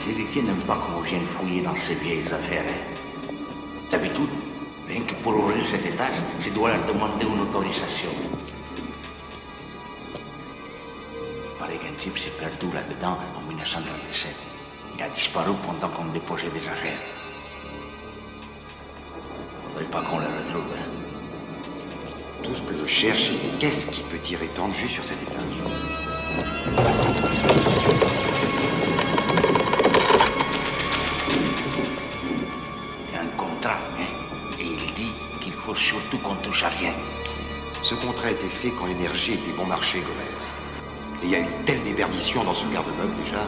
Les héritiers n'aiment pas qu'on vienne fouiller dans ces vieilles affaires. D'habitude, rien que pour ouvrir cet étage, je dois leur demander une autorisation. Il paraît qu'un type s'est perdu là-dedans en 1937. Il a disparu pendant qu'on déposait des affaires. Faudrait pas qu'on le retrouve, hein. Tout ce que je cherche, c'est qu'est-ce qui peut tirer tant de jus sur cet étage? Il y a un contrat, hein, et il dit qu'il faut surtout qu'on touche à rien. Ce contrat a été fait quand l'énergie était bon marché, Gomez. Et il y a une telle déperdition dans ce garde-meuble déjà.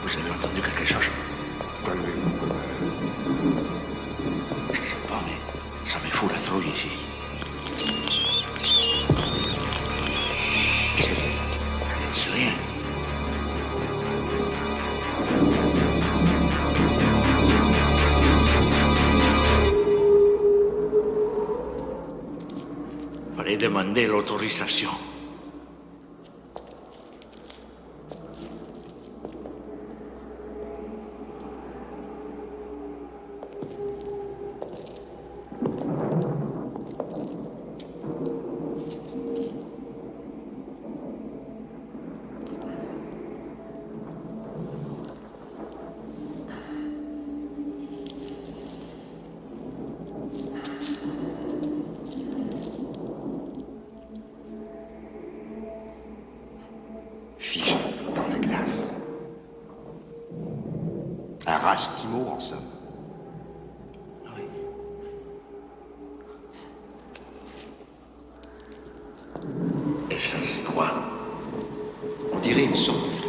Vous avez entendu quelque chose? Calmez-vous, Gomez. Je sais pas, mais ça me fout la trouille ici. Qu'est-ce que c'est? C'est rien. Fallait demander l'autorisation. Figé dans la glace. Un Raskimo, en somme. Oui. Et ça, c'est quoi? On dirait une sorte de frigo.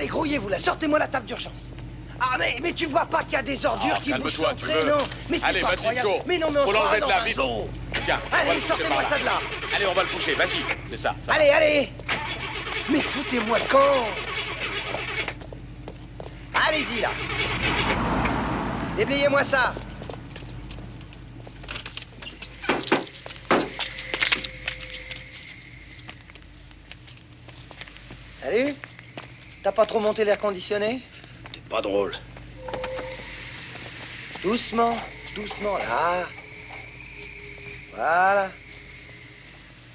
Grouillez-vous là, sortez-moi la table d'urgence. Ah mais tu vois pas qu'il y a des ordures qui bouchent l'entrée, non? Mais c'est pas incroyable. Mais non, mais on sera dans un zoo. Tiens, allez, sortez-moi ça de là. Allez, on va le pousser, vas-y, c'est ça. Allez, allez. Mais foutez-moi le camp. Allez-y là. Déblayez-moi ça. Salut. T'as pas trop monté l'air conditionné? T'es pas drôle. Doucement, doucement, là. Voilà.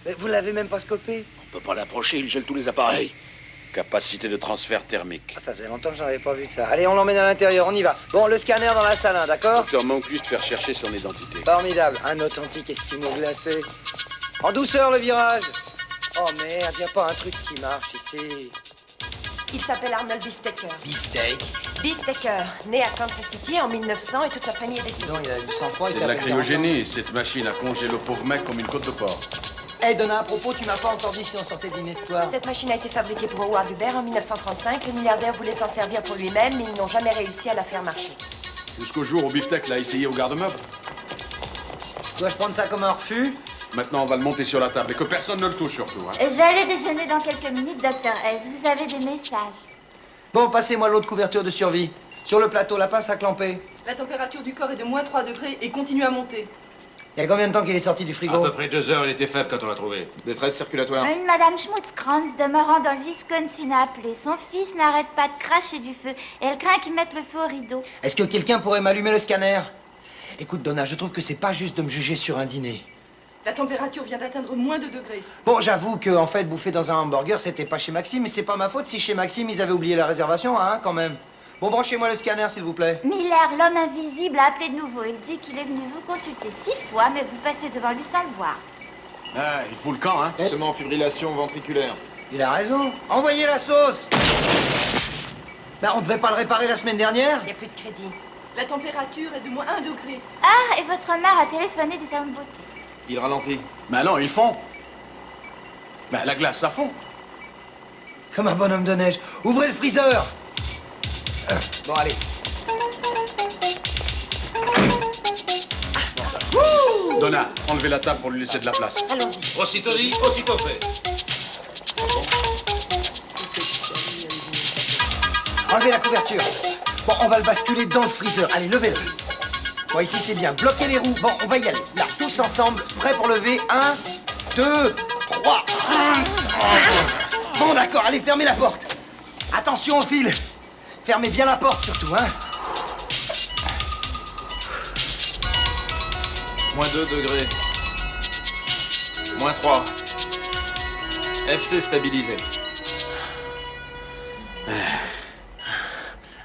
Mais vous l'avez même pas scopé? On peut pas l'approcher, il gèle tous les appareils. Capacité de transfert thermique. Ah, ça faisait longtemps que j'en avais pas vu de ça. Allez, on l'emmène à l'intérieur, on y va. Bon, le scanner dans la salle, hein, d'accord? Docteur Moncuis te faire chercher son identité. Formidable. Un authentique esquimau glacé. En douceur, le virage. Oh merde, y a pas un truc qui marche ici. Il s'appelle Arnold Beeftaker. Beefsteak. Beeftaker, né à Kansas City en 1900 et toute sa famille est décédée. Non, il a du sang-froid. C'est de la cryogénie. Cette machine a congélé le pauvre mec comme une côte de porc. Hé, Donna, à propos, tu m'as pas encore dit si on sortait dîner ce soir. Cette machine a été fabriquée pour Howard Hubert en 1935. Le milliardaire voulait s'en servir pour lui-même, mais ils n'ont jamais réussi à la faire marcher. Jusqu'au jour où Beefsteak l'a essayé au garde-meuble. Dois-je prendre ça comme un refus? Maintenant, on va le monter sur la table et que personne ne le touche surtout. Hein. Je vais aller déjeuner dans quelques minutes, Dr. S. Vous avez des messages. Bon, passez-moi l'autre couverture de survie. Sur le plateau, la pince à clamper. La température du corps est de -3 degrés et continue à monter. Il y a combien de temps qu'il est sorti du frigo? À peu près 2 heures, il était faible quand on l'a trouvé. Détresse circulatoire. Une madame Schmutzkranz demeurant dans le Wisconsin a appelé. Son fils n'arrête pas de cracher du feu et elle craint qu'il mette le feu au rideau. Est-ce que quelqu'un pourrait m'allumer le scanner? Écoute, Donna, je trouve que c'est pas juste de me juger sur un dîner. La température vient d'atteindre -2 degrés. Bon, j'avoue que, en fait, bouffer dans un hamburger, c'était pas chez Maxime, mais c'est pas ma faute si chez Maxime, ils avaient oublié la réservation, hein, quand même. Bon, branchez-moi le scanner, s'il vous plaît. Miller, l'homme invisible, a appelé de nouveau. Il dit qu'il est venu vous consulter 6 fois, mais vous passez devant lui sans le voir. Ah, il fout le camp, hein. Seulement en fibrillation ventriculaire. Il a raison. Envoyez la sauce. Ben, on devait pas le réparer la semaine dernière? Il n'y a plus de crédit. La température est de -1 degré. Ah, et votre mère a téléphoné du salon de beauté. Il ralentit. Ben non, ils fond. Ben la glace, ça fond. Comme un bonhomme de neige. Ouvrez le freezer. Bon, allez. Donna, enlevez la table pour lui laisser de la place. Allons-y. Aussitôt dit, aussitôt fait. Enlevez la couverture. Bon, on va le basculer dans le freezer. Allez, levez-le. Bon, ici, c'est bien. Bloquez les roues. Bon, on va y aller. Là, tous ensemble. Prêts pour lever. 1, 2, 3. Bon, d'accord. Allez, fermez la porte. Attention au fil. Fermez bien la porte, surtout, hein. -2 degrés. -3. FC stabilisé.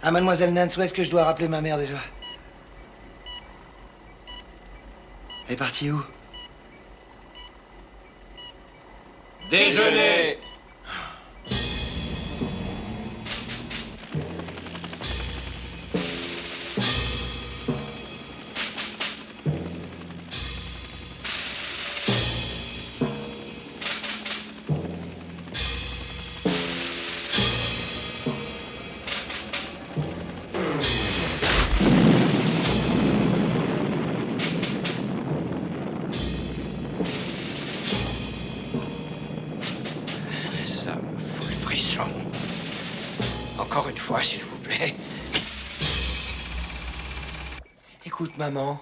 Ah, mademoiselle Nance, où est-ce que je dois rappeler ma mère, déjà? Elle est partie où? Déjeuner. Ça me fout le frisson. Encore une fois, s'il vous plaît. Écoute, maman.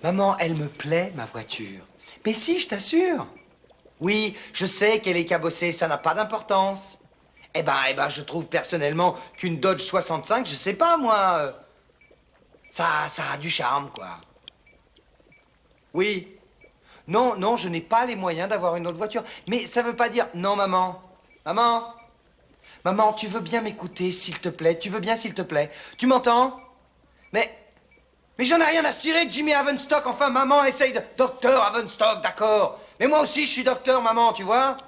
Maman, elle me plaît, ma voiture. Mais si, je t'assure. Oui, je sais qu'elle est cabossée, ça n'a pas d'importance. Eh ben, je trouve personnellement qu'une Dodge 65, je sais pas, moi... Ça a du charme, quoi. Oui. Non, non, je n'ai pas les moyens d'avoir une autre voiture. Mais ça veut pas dire... Non, maman. Maman. Maman, tu veux bien m'écouter, s'il te plaît? Tu veux bien, s'il te plaît? Tu m'entends? Mais j'en ai rien à cirer de Jimmy Havenstock. Enfin, maman, essaye de... Docteur Havenstock, d'accord. Mais moi aussi, je suis docteur, maman, tu vois?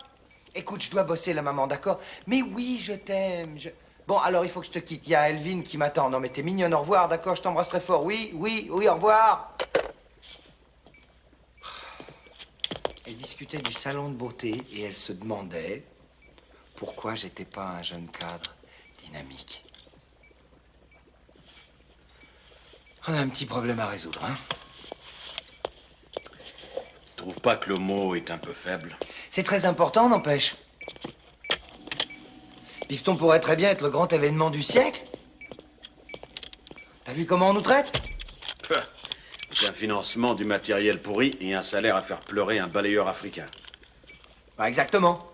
Écoute, je dois bosser, là, maman, d'accord? Mais oui, je t'aime, Bon, alors, il faut que je te quitte. Il y a Elvin qui m'attend. Non, mais t'es mignonne, au revoir, d'accord? Je t'embrasserai fort. Oui, oui, oui, au revoir. Elle discutait du salon de beauté et elle se demandait pourquoi j'étais pas un jeune cadre dynamique. On a un petit problème à résoudre, hein? Trouve pas que le mot est un peu faible? C'est très important, n'empêche. Bifton pourrait très bien être le grand événement du siècle. T'as vu comment on nous traite? C'est un financement du matériel pourri et un salaire à faire pleurer un balayeur africain. Bah, exactement.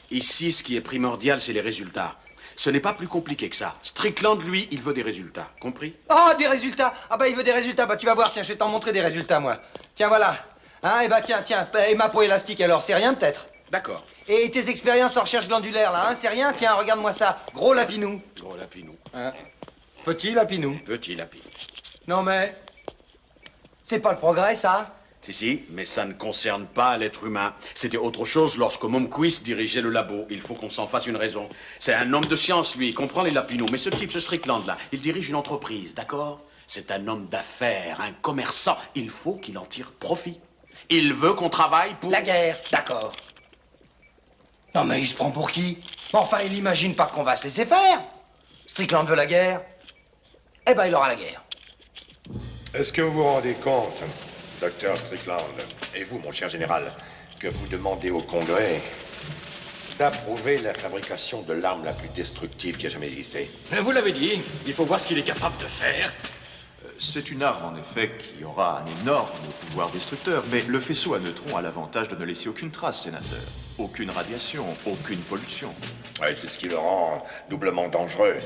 Ici, ce qui est primordial, c'est les résultats. Ce n'est pas plus compliqué que ça. Strickland, lui, il veut des résultats. Compris? Oh, des résultats! Ah bah, il veut des résultats. Bah, tu vas voir, tiens, je vais t'en montrer des résultats, moi. Tiens, voilà. Hein, et bah, tiens. Et ma peau élastique, alors, c'est rien, peut-être? D'accord. Et tes expériences en recherche glandulaire, là, hein, c'est rien? Tiens, regarde-moi ça. Gros lapinou. Gros lapinou. Hein? Petit lapinou. Petit lapinou. Non, mais... C'est pas le progrès, ça? Si, mais ça ne concerne pas l'être humain. C'était autre chose lorsque Momquist dirigeait le labo. Il faut qu'on s'en fasse une raison. C'est un homme de science, lui, il comprend les lapinaux. Mais ce type, ce Strickland-là, il dirige une entreprise, d'accord? C'est un homme d'affaires, un commerçant. Il faut qu'il en tire profit. Il veut qu'on travaille pour... La guerre, d'accord. Non mais il se prend pour qui? Enfin, il imagine pas qu'on va se laisser faire. Strickland veut la guerre. Eh ben, il aura la guerre. Est-ce que vous vous rendez compte, docteur Strickland, et vous, mon cher général, que vous demandez au Congrès d'approuver la fabrication de l'arme la plus destructive qui a jamais existé? Vous l'avez dit, il faut voir ce qu'il est capable de faire. C'est une arme, en effet, qui aura un énorme pouvoir destructeur, mais le faisceau à neutrons a l'avantage de ne laisser aucune trace, sénateur. Aucune radiation, aucune pollution. Ouais, c'est ce qui le rend doublement dangereux,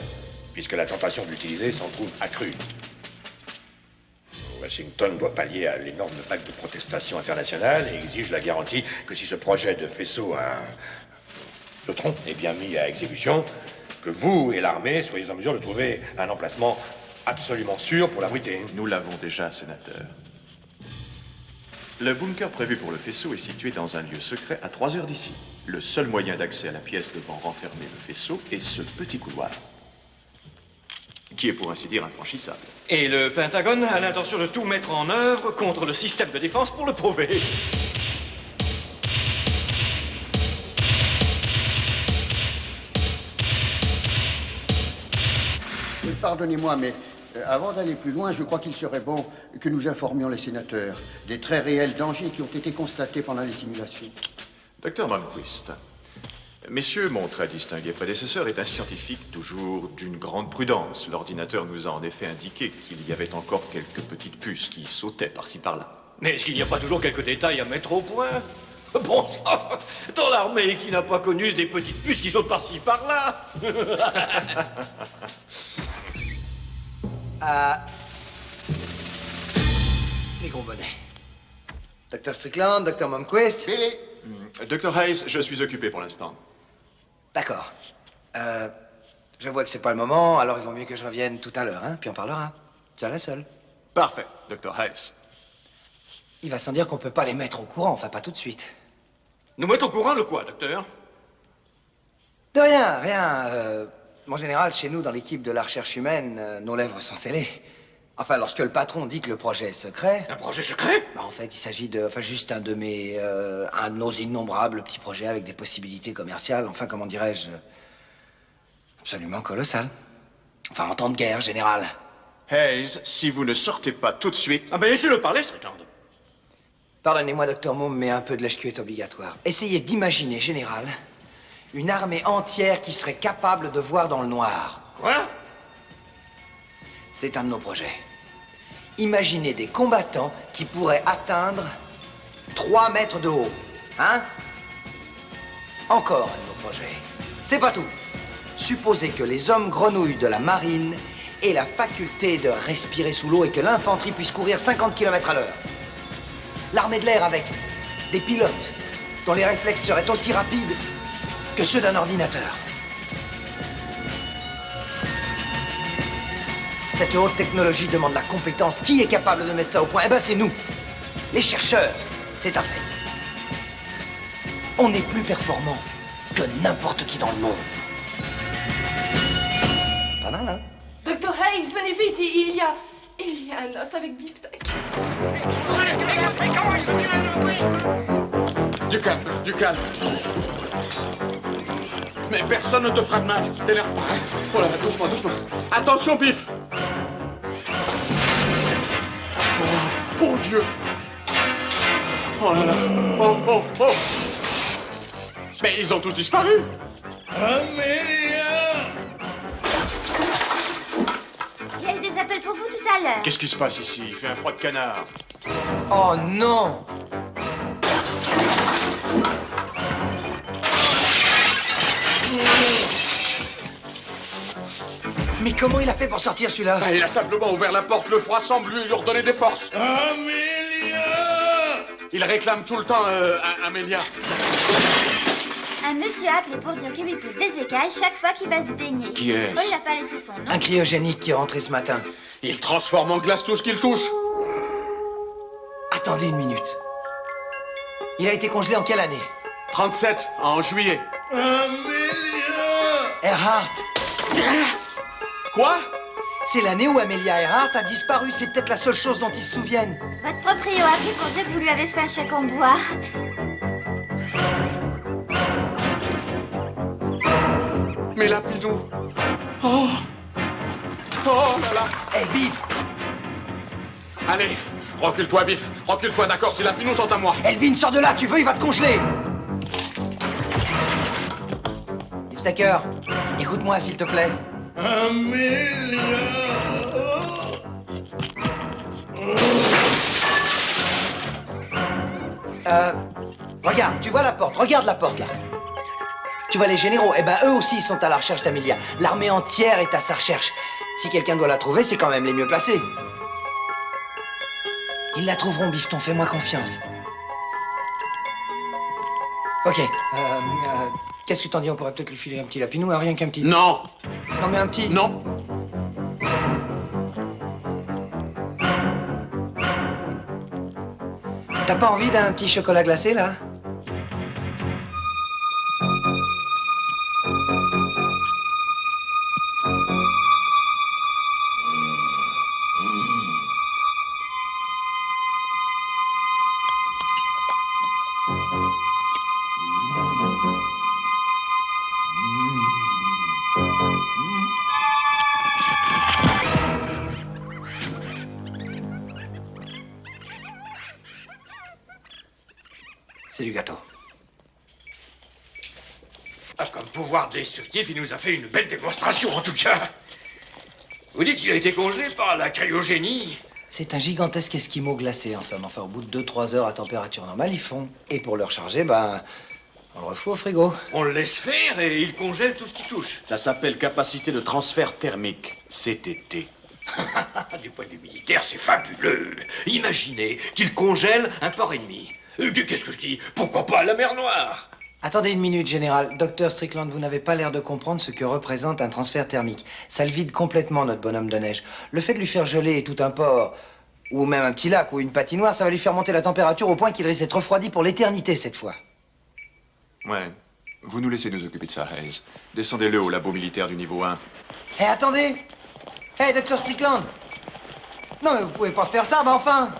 puisque la tentation de l'utiliser s'en trouve accrue. Washington doit pallier à l'énorme vague de protestations internationales et exige la garantie que si ce projet de faisceau à neutrons est bien mis à exécution, que vous et l'armée soyez en mesure de trouver un emplacement absolument sûr pour l'abriter. Nous l'avons déjà, sénateur. Le bunker prévu pour le faisceau est situé dans un lieu secret à 3 heures d'ici. Le seul moyen d'accès à la pièce devant renfermer le faisceau est ce petit couloir, qui est pour ainsi dire infranchissable. Et le Pentagone a l'intention de tout mettre en œuvre contre le système de défense pour le prouver. Pardonnez-moi, mais avant d'aller plus loin, je crois qu'il serait bon que nous informions les sénateurs des très réels dangers qui ont été constatés pendant les simulations. Docteur Malmquist, messieurs, mon très distingué prédécesseur est un scientifique toujours d'une grande prudence. L'ordinateur nous a en effet indiqué qu'il y avait encore quelques petites puces qui sautaient par-ci par-là. Mais est-ce qu'il n'y a pas toujours quelques détails à mettre au point? Bon sang, dans l'armée qui n'a pas connu des petites puces qui sautent par-ci par-là. Les gros bonnets. Dr. Strickland, Dr. Momquist. Billy. Docteur Hayes, je suis occupé pour l'instant. D'accord. Je vois que c'est pas le moment, alors il vaut mieux que je revienne tout à l'heure, hein, puis on parlera. Seul à seul. Parfait, Docteur Hayes. Il va sans dire qu'on peut pas les mettre au courant, enfin pas tout de suite. Nous mettre au courant de quoi, docteur? De rien, rien. Mon général, chez nous, dans l'équipe de la recherche humaine, nos lèvres sont scellées. Enfin, lorsque le patron dit que le projet est secret... Un projet secret? Bah, en fait, il s'agit de... Enfin, juste un de nos innombrables petits projets avec des possibilités commerciales, enfin, comment dirais-je... absolument colossales. Enfin, en temps de guerre, général. Hayes, si vous ne sortez pas tout de suite... Ah ben, laissez-le parler, Strickland. Pardonnez-moi, docteur Moom, mais un peu de lèche-cul est obligatoire. Essayez d'imaginer, général, une armée entière qui serait capable de voir dans le noir. Quoi? C'est un de nos projets. Imaginez des combattants qui pourraient atteindre 3 mètres de haut. Hein? Encore un de nos projets. C'est pas tout. Supposez que les hommes grenouilles de la marine aient la faculté de respirer sous l'eau et que l'infanterie puisse courir 50 km à l'heure. L'armée de l'air avec des pilotes dont les réflexes seraient aussi rapides que ceux d'un ordinateur. Cette haute technologie demande la compétence. Qui est capable de mettre ça au point? Eh ben, c'est nous, les chercheurs. C'est un fait. On est plus performants que n'importe qui dans le monde. Pas mal, hein? Docteur Hayes, venez vite, il y a un os avec beefsteak. Du calme, du calme. Mais personne ne te fera de mal. T'énerve pas, hein? Oh là là, doucement, doucement. Attention, Biff. Oh, bon Dieu. Oh là là. Oh, oh, oh. Mais ils ont tous disparu. Il y a eu des appels pour vous tout à l'heure. Qu'est-ce qui se passe ici? Il fait un froid de canard. Oh non! Mais comment il a fait pour sortir celui-là? Ah, il a simplement ouvert la porte. Le froid semble lui redonner des forces. Amélia! Il réclame tout le temps Amélia. Un monsieur a appelé pour dire qu'il lui pousse des écailles chaque fois qu'il va se baigner. Qui est-ce? Oh, il n'a pas laissé son nom. Un cryogénique qui est rentré ce matin. Il transforme en glace tout ce qu'il touche. Attendez une minute. Il a été congelé en quelle année? 37, en juillet. Earhart. Quoi? C'est l'année où Amelia Earhart a disparu. C'est peut-être la seule chose dont ils se souviennent. Votre proprio a appris pour dire que vous lui avez fait un chèque en bois. Mais Lapinou. Oh. Oh là là. Hey, Biff. Allez, recule-toi, Biff. Recule-toi, d'accord, ces Lapinou sont à moi. Elvin, sors de là, tu veux, il va te congeler. Biff Stacker, écoute-moi, s'il te plaît. Regarde, tu vois la porte, regarde la porte là. Tu vois les généraux, eh ben eux aussi ils sont à la recherche d'Amelia. L'armée entière est à sa recherche. Si quelqu'un doit la trouver, c'est quand même les mieux placés. Ils la trouveront, Bifton, fais-moi confiance. Ok, qu'est-ce que t'en dis? On pourrait peut-être lui filer un petit lapinou, hein, rien qu'un petit. Non. Non mais un petit. Non. T'as pas envie d'un petit chocolat glacé, là? C'est du gâteau. Ah, comme pouvoir destructif, il nous a fait une belle démonstration, en tout cas. Vous dites qu'il a été congelé par la cryogénie? C'est un gigantesque esquimau glacé, en somme. Enfin, au bout de 2-3 heures à température normale, ils font. Et pour le recharger, ben, on le refout au frigo. On le laisse faire et il congèle tout ce qui touche. Ça s'appelle capacité de transfert thermique, CTT. Du point de vue militaire, c'est fabuleux. Imaginez qu'il congèle un port ennemi. Qu'est-ce que je dis? Pourquoi pas la mer Noire? Attendez une minute, Général. Docteur Strickland, vous n'avez pas l'air de comprendre ce que représente un transfert thermique. Ça le vide complètement, notre bonhomme de neige. Le fait de lui faire geler tout un port, ou même un petit lac, ou une patinoire, ça va lui faire monter la température au point qu'il risque d'être refroidi pour l'éternité, cette fois. Ouais. Vous nous laissez nous occuper de ça, Hayes. Descendez-le au labo militaire du niveau 1. Hé, attendez! Hé, Docteur Strickland! Non, mais vous pouvez pas faire ça, bah enfin!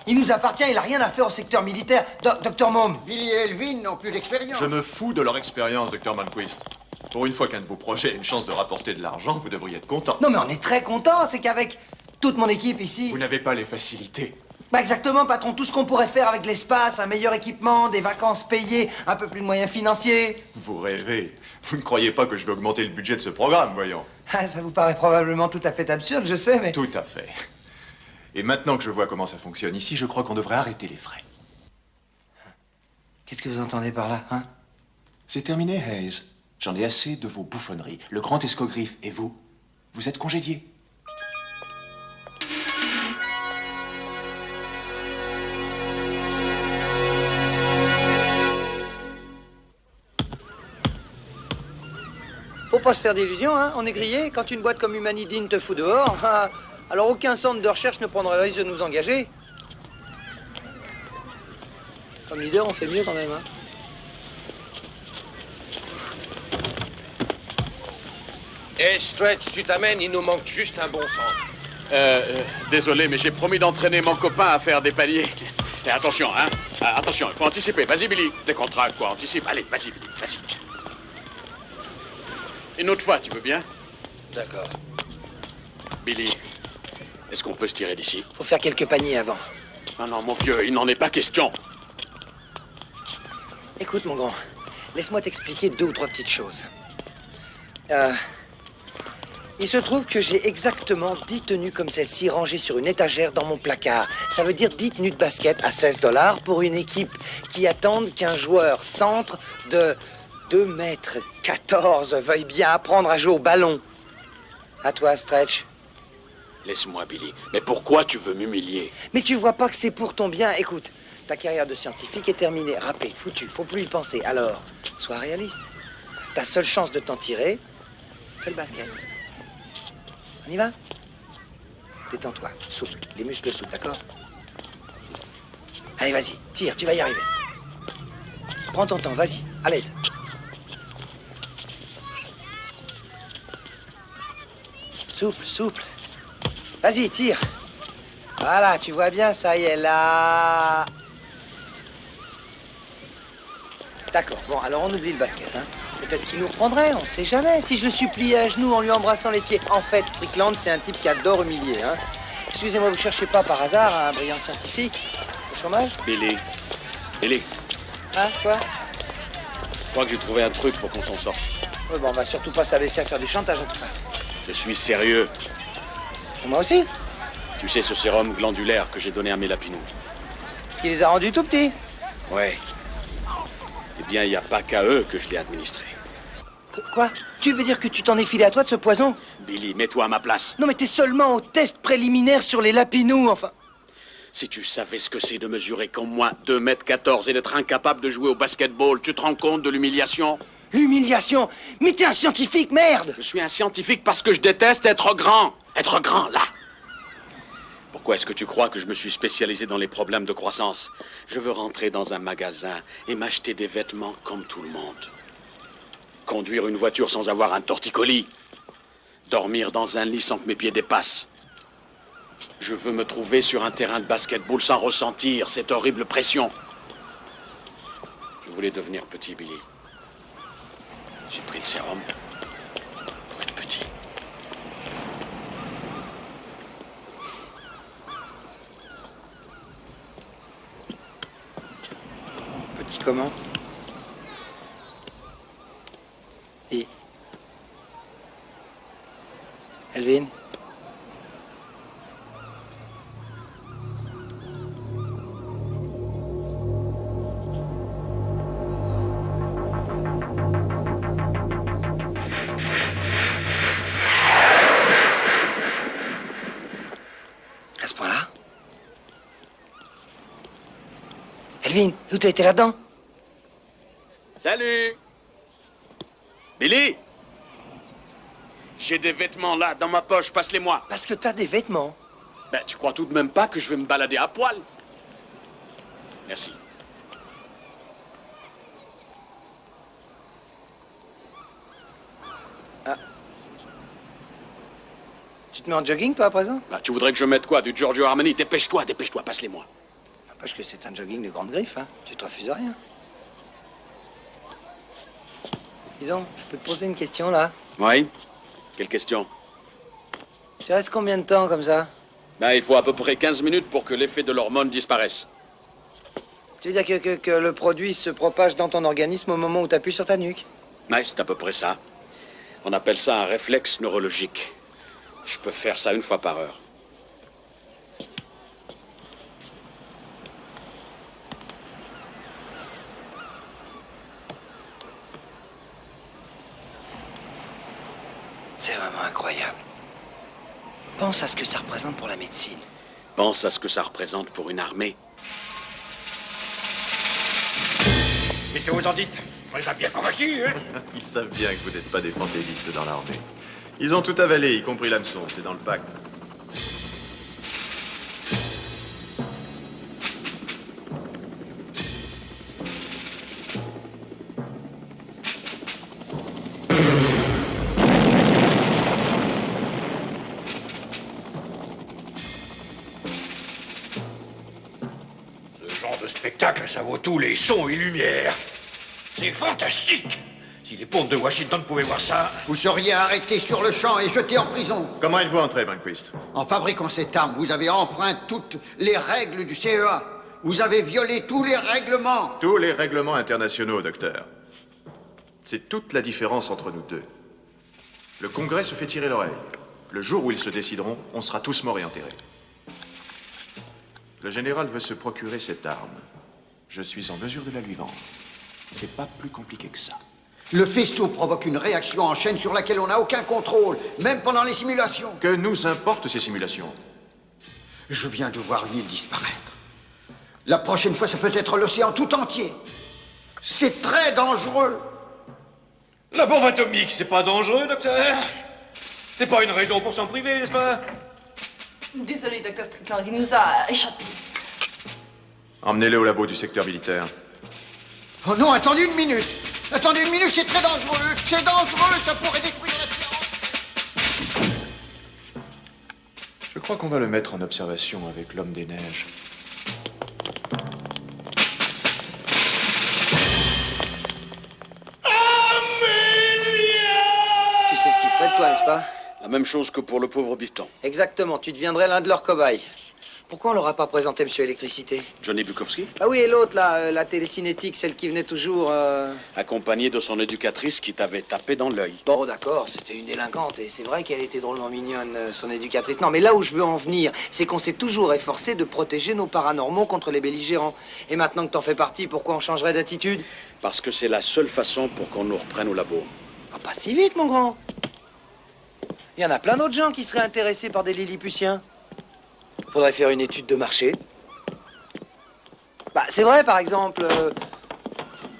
Il nous appartient, il a rien à faire au secteur militaire. Docteur Mom. Billy et Elvin n'ont plus d'expérience. Je me fous de leur expérience, Dr. Malmquist. Pour une fois qu'un de vos projets a une chance de rapporter de l'argent, vous devriez être content. Non, mais on est très content, c'est qu'avec toute mon équipe ici... Vous n'avez pas les facilités. Bah exactement, patron, tout ce qu'on pourrait faire avec l'espace, un meilleur équipement, des vacances payées, un peu plus de moyens financiers... Vous rêvez. Vous ne croyez pas que je vais augmenter le budget de ce programme, voyons. Ah, ça vous paraît probablement tout à fait absurde, je sais, mais... Tout à fait. Et maintenant que je vois comment ça fonctionne ici, je crois qu'on devrait arrêter les frais. Qu'est-ce que vous entendez par là, hein? C'est terminé, Hayes. J'en ai assez de vos bouffonneries. Le grand escogriffe et vous, vous êtes congédiés. Faut pas se faire d'illusions, hein? On est grillé. Quand une boîte comme Humanidine te fout dehors, alors aucun centre de recherche ne prendra le risque de nous engager. Comme leader, on fait mieux quand même, hein? Hey, Stretch, tu t'amènes, il nous manque juste un bon centre. Désolé, mais j'ai promis d'entraîner mon copain à faire des paliers. Et attention, hein? Attention, il faut anticiper. Vas-y, Billy. Décontracte, quoi. Anticipe. Allez, vas-y, Billy. Vas-y. Une autre fois, tu veux bien? D'accord. Billy, est-ce qu'on peut se tirer d'ici? Faut faire quelques paniers avant. Non, non, mon vieux, il n'en est pas question. Écoute, mon grand, laisse-moi t'expliquer 2 ou 3 petites choses. Il se trouve que j'ai exactement 10 tenues comme celle-ci rangées sur une étagère dans mon placard. Ça veut dire 10 tenues de basket à $16 pour une équipe qui attendent qu'un joueur centre de 2,14 m veuille bien apprendre à jouer au ballon. À toi, Stretch. Laisse-moi, Billy. Mais pourquoi tu veux m'humilier? Mais tu vois pas que c'est pour ton bien? Écoute, ta carrière de scientifique est terminée, râpée, foutue, faut plus y penser. Alors, sois réaliste. Ta seule chance de t'en tirer, c'est le basket. On y va? Détends-toi, souple, les muscles souples, d'accord? Allez, vas-y, tire, tu vas y arriver. Prends ton temps, vas-y, à l'aise. Souple, souple. Vas-y, tire. Voilà, tu vois bien, ça y est, là. D'accord, bon, alors on oublie le basket, hein. Peut-être qu'il nous reprendrait, on sait jamais. Si je le suppliais à genoux en lui embrassant les pieds. En fait, Strickland, c'est un type qui adore humilier, hein. Excusez-moi, vous cherchez pas par hasard un brillant scientifique au chômage? Billy. Billy. Hein, quoi? Je crois que j'ai trouvé un truc pour qu'on s'en sorte. Oui, bon, on va surtout pas s'abaisser à faire du chantage, en tout cas. Je suis sérieux. Moi aussi. Tu sais ce sérum glandulaire que j'ai donné à mes lapinous? Ce qui les a rendus tout petits. Ouais. Eh bien, il n'y a pas qu'à eux que je l'ai administré. Quoi? Tu veux dire que tu t'en es filé à toi de ce poison? Billy, mets-toi à ma place. Non, mais t'es seulement au test préliminaire sur les lapinous, enfin. Si tu savais ce que c'est de mesurer comme moi 2,14 m et d'être incapable de jouer au basketball, tu te rends compte de l'humiliation? L'humiliation? Mais t'es un scientifique, merde! Je suis un scientifique parce que je déteste être grand. Être grand, là. Pourquoi est-ce que tu crois que je me suis spécialisé dans les problèmes de croissance? Je veux rentrer dans un magasin et m'acheter des vêtements comme tout le monde. Conduire une voiture sans avoir un torticolis. Dormir dans un lit sans que mes pieds dépassent. Je veux me trouver sur un terrain de basketball sans ressentir cette horrible pression. Je voulais devenir petit, Billy. J'ai pris le sérum pour être petit. Petit comment? Et... Elvin? À ce point-là? Elvin, où t'as été là-dedans? Salut! Billy! J'ai des vêtements là, dans ma poche, passe-les-moi. Parce que t'as des vêtements. Ben, tu crois tout de même pas que je vais me balader à poil? Merci. Ah. Tu te mets en jogging, toi, à présent? Bah, tu voudrais que je mette quoi? Du Giorgio Armani? Dépêche-toi, dépêche-toi, passe-les-moi. Parce que c'est un jogging de grande griffe, hein. Tu te refuses à rien. Dis donc, je peux te poser une question, là? Oui? Quelle question? Tu restes combien de temps, comme ça? Ben, il faut à peu près 15 minutes pour que l'effet de l'hormone disparaisse. Tu veux dire que le produit se propage dans ton organisme au moment où tu appuies sur ta nuque? Ouais, c'est à peu près ça. On appelle ça un réflexe neurologique. Je peux faire ça 1 fois par heure. C'est vraiment incroyable. Pense à ce que ça représente pour la médecine. Pense à ce que ça représente pour une armée. Qu'est-ce que vous en dites? On les a bien convaincus, hein? Ils savent bien que vous n'êtes pas des fantaisistes dans l'armée. Ils ont tout avalé, y compris l'hameçon, c'est dans le pacte. Ce genre de spectacle, ça vaut tous les sons et lumières. C'est fantastique! Si les pontes de Washington pouvaient voir ça... Vous seriez arrêté sur le champ et jeté en prison. Comment êtes-vous entré, Malmquist? En fabriquant cette arme, vous avez enfreint toutes les règles du CEA. Vous avez violé tous les règlements. Tous les règlements internationaux, docteur. C'est toute la différence entre nous deux. Le Congrès se fait tirer l'oreille. Le jour où ils se décideront, on sera tous morts et enterrés. Le général veut se procurer cette arme. Je suis en mesure de la lui vendre. C'est pas plus compliqué que ça. Le faisceau provoque une réaction en chaîne sur laquelle on n'a aucun contrôle, même pendant les simulations. Que nous importent ces simulations? Je viens de voir une île disparaître. La prochaine fois, ça peut être l'océan tout entier. C'est très dangereux. La bombe atomique, c'est pas dangereux, docteur? C'est pas une raison pour s'en priver, n'est-ce pas? Désolé, docteur Strickland, il nous a échappé. Emmenez-le au labo du secteur militaire. Oh non, attendez une minute. Attendez une minute, c'est très dangereux. C'est dangereux, ça pourrait détruire la science. Je crois qu'on va le mettre en observation avec l'homme des neiges. Tu sais ce qu'ils feraient de toi, n'est-ce pas? La même chose que pour le pauvre Bifton. Exactement, tu deviendrais l'un de leurs cobayes. Pourquoi on leur a pas présenté Monsieur Électricité? Johnny Bukowski, Ah oui, et l'autre, là, la télécinétique, celle qui venait toujours... accompagné de son éducatrice qui t'avait tapé dans l'œil. Bon, d'accord, c'était une délinquante, et c'est vrai qu'elle était drôlement mignonne, son éducatrice. Non, mais là où je veux en venir, c'est qu'on s'est toujours efforcé de protéger nos paranormaux contre les belligérants. Et maintenant que t'en fais partie, pourquoi on changerait d'attitude? Parce que c'est la seule façon pour qu'on nous reprenne au labo. Ah, pas si vite, mon grand. Il y en a plein d'autres gens qui seraient intéressés par des Lilliputiens. Faudrait faire une étude de marché. Bah, c'est vrai, par exemple,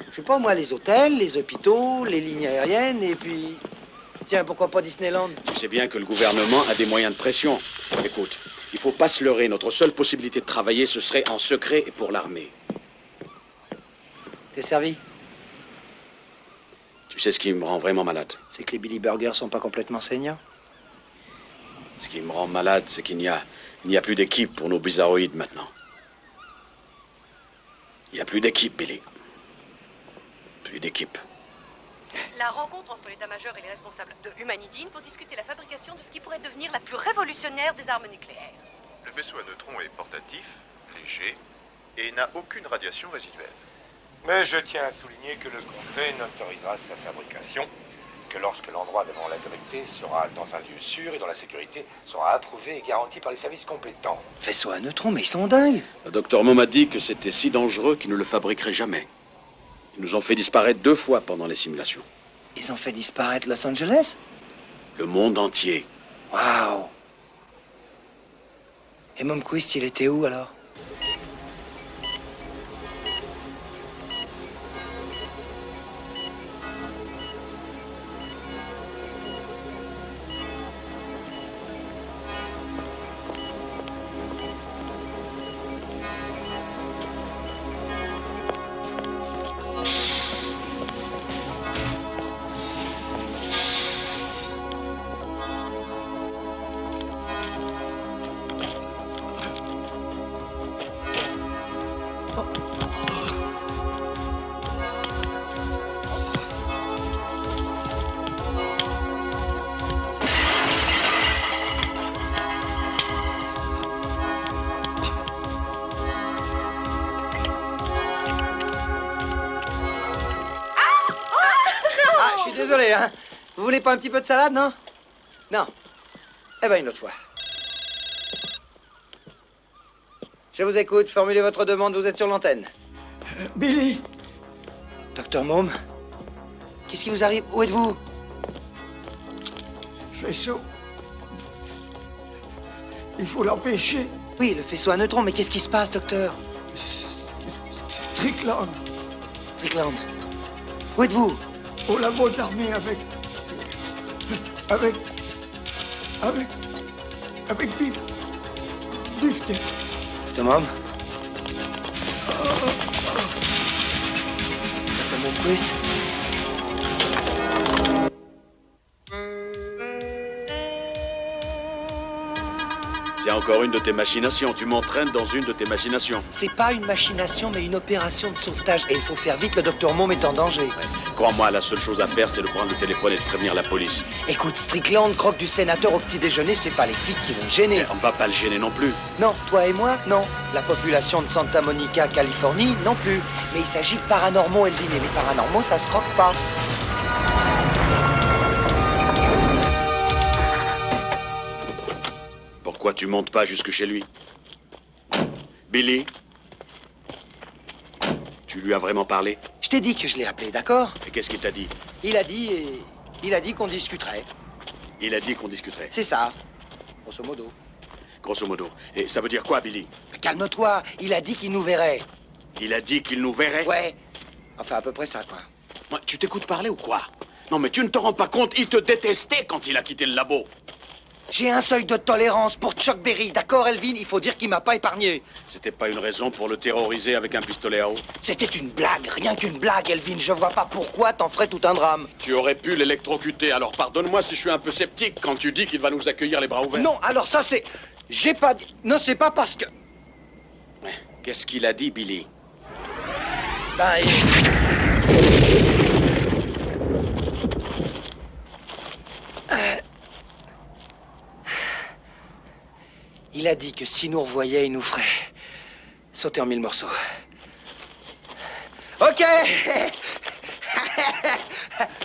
je sais pas moi, les hôtels, les hôpitaux, les lignes aériennes, et puis... Tiens, pourquoi pas Disneyland? Tu sais bien que le gouvernement a des moyens de pression. Écoute, il faut pas se leurrer. Notre seule possibilité de travailler, ce serait en secret et pour l'armée. T'es servi? Tu sais ce qui me rend vraiment malade? C'est que les Billy Burgers sont pas complètement saignants. Ce qui me rend malade, c'est qu'il n'y a plus d'équipe pour nos bizarroïdes maintenant. Il n'y a plus d'équipe, Billy. Plus d'équipe. La rencontre entre l'état-major et les responsables de Humanidine pour discuter la fabrication de ce qui pourrait devenir la plus révolutionnaire des armes nucléaires. Le vaisseau à neutrons est portatif, léger et n'a aucune radiation résiduelle. Mais je tiens à souligner que le Congrès n'autorisera sa fabrication que lorsque l'endroit devant l'autorité sera dans un lieu sûr et dont la sécurité sera approuvée et garantie par les services compétents. Vaisseaux à neutrons, mais ils sont dingues. Le docteur Mom a dit que c'était si dangereux qu'ils ne le fabriqueraient jamais. Ils nous ont fait disparaître 2 fois pendant les simulations. Ils ont fait disparaître Los Angeles? Le monde entier. Waouh. Et Momquist, il était où alors? Désolé, hein. Vous voulez pas un petit peu de salade, non? Non. Eh ben, une autre fois. Je vous écoute. Formulez votre demande, vous êtes sur l'antenne. Billy. Docteur Mom, qu'est-ce qui vous arrive? Où êtes-vous? Faisceau. Il faut l'empêcher. Oui, le faisceau à neutrons, mais qu'est-ce qui se passe, docteur? Strickland. Strickland. Où êtes-vous? Au labo de l'armée avec Bifton. Docteur Mom? Docteur Momquist? C'est encore une de tes machinations. Tu m'entraînes dans une de tes machinations. C'est pas une machination, mais une opération de sauvetage. Et il faut faire vite, le docteur Mom est en danger. Ouais. Crois-moi, la seule chose à faire, c'est de prendre le téléphone et de prévenir la police. Écoute, Strickland, croque du sénateur au petit déjeuner, c'est pas les flics qui vont le gêner. Mais on va pas le gêner non plus. Non, toi et moi, non. La population de Santa Monica, Californie, non plus. Mais il s'agit de paranormaux, Elvin, et les paranormaux, ça se croque pas. Pourquoi tu montes pas jusque chez lui? Billy? Tu lui as vraiment parlé? Je t'ai dit que je l'ai appelé, d'accord? Et qu'est-ce qu'il t'a dit? Il a dit qu'on discuterait. Il a dit qu'on discuterait. C'est ça, grosso modo. Grosso modo. Et ça veut dire quoi, Billy? Calme-toi, il a dit qu'il nous verrait. Il a dit qu'il nous verrait? Ouais. Enfin, à peu près ça, quoi. Moi, tu t'écoutes parler ou quoi? Non, mais tu ne te rends pas compte, il te détestait quand il a quitté le labo. J'ai un seuil de tolérance pour Chuck Berry, d'accord, Elvin? Il faut dire qu'il m'a pas épargné. C'était pas une raison pour le terroriser avec un pistolet à eau? C'était une blague, rien qu'une blague, Elvin. Je vois pas pourquoi t'en ferais tout un drame. Tu aurais pu l'électrocuter, alors pardonne-moi si je suis un peu sceptique quand tu dis qu'il va nous accueillir les bras ouverts. Non, alors ça c'est... J'ai pas dit... Non, c'est pas parce que... Qu'est-ce qu'il a dit, Billy? Ben, il a dit que si nous revoyait, il nous ferait sauter en 1000 morceaux. Ok.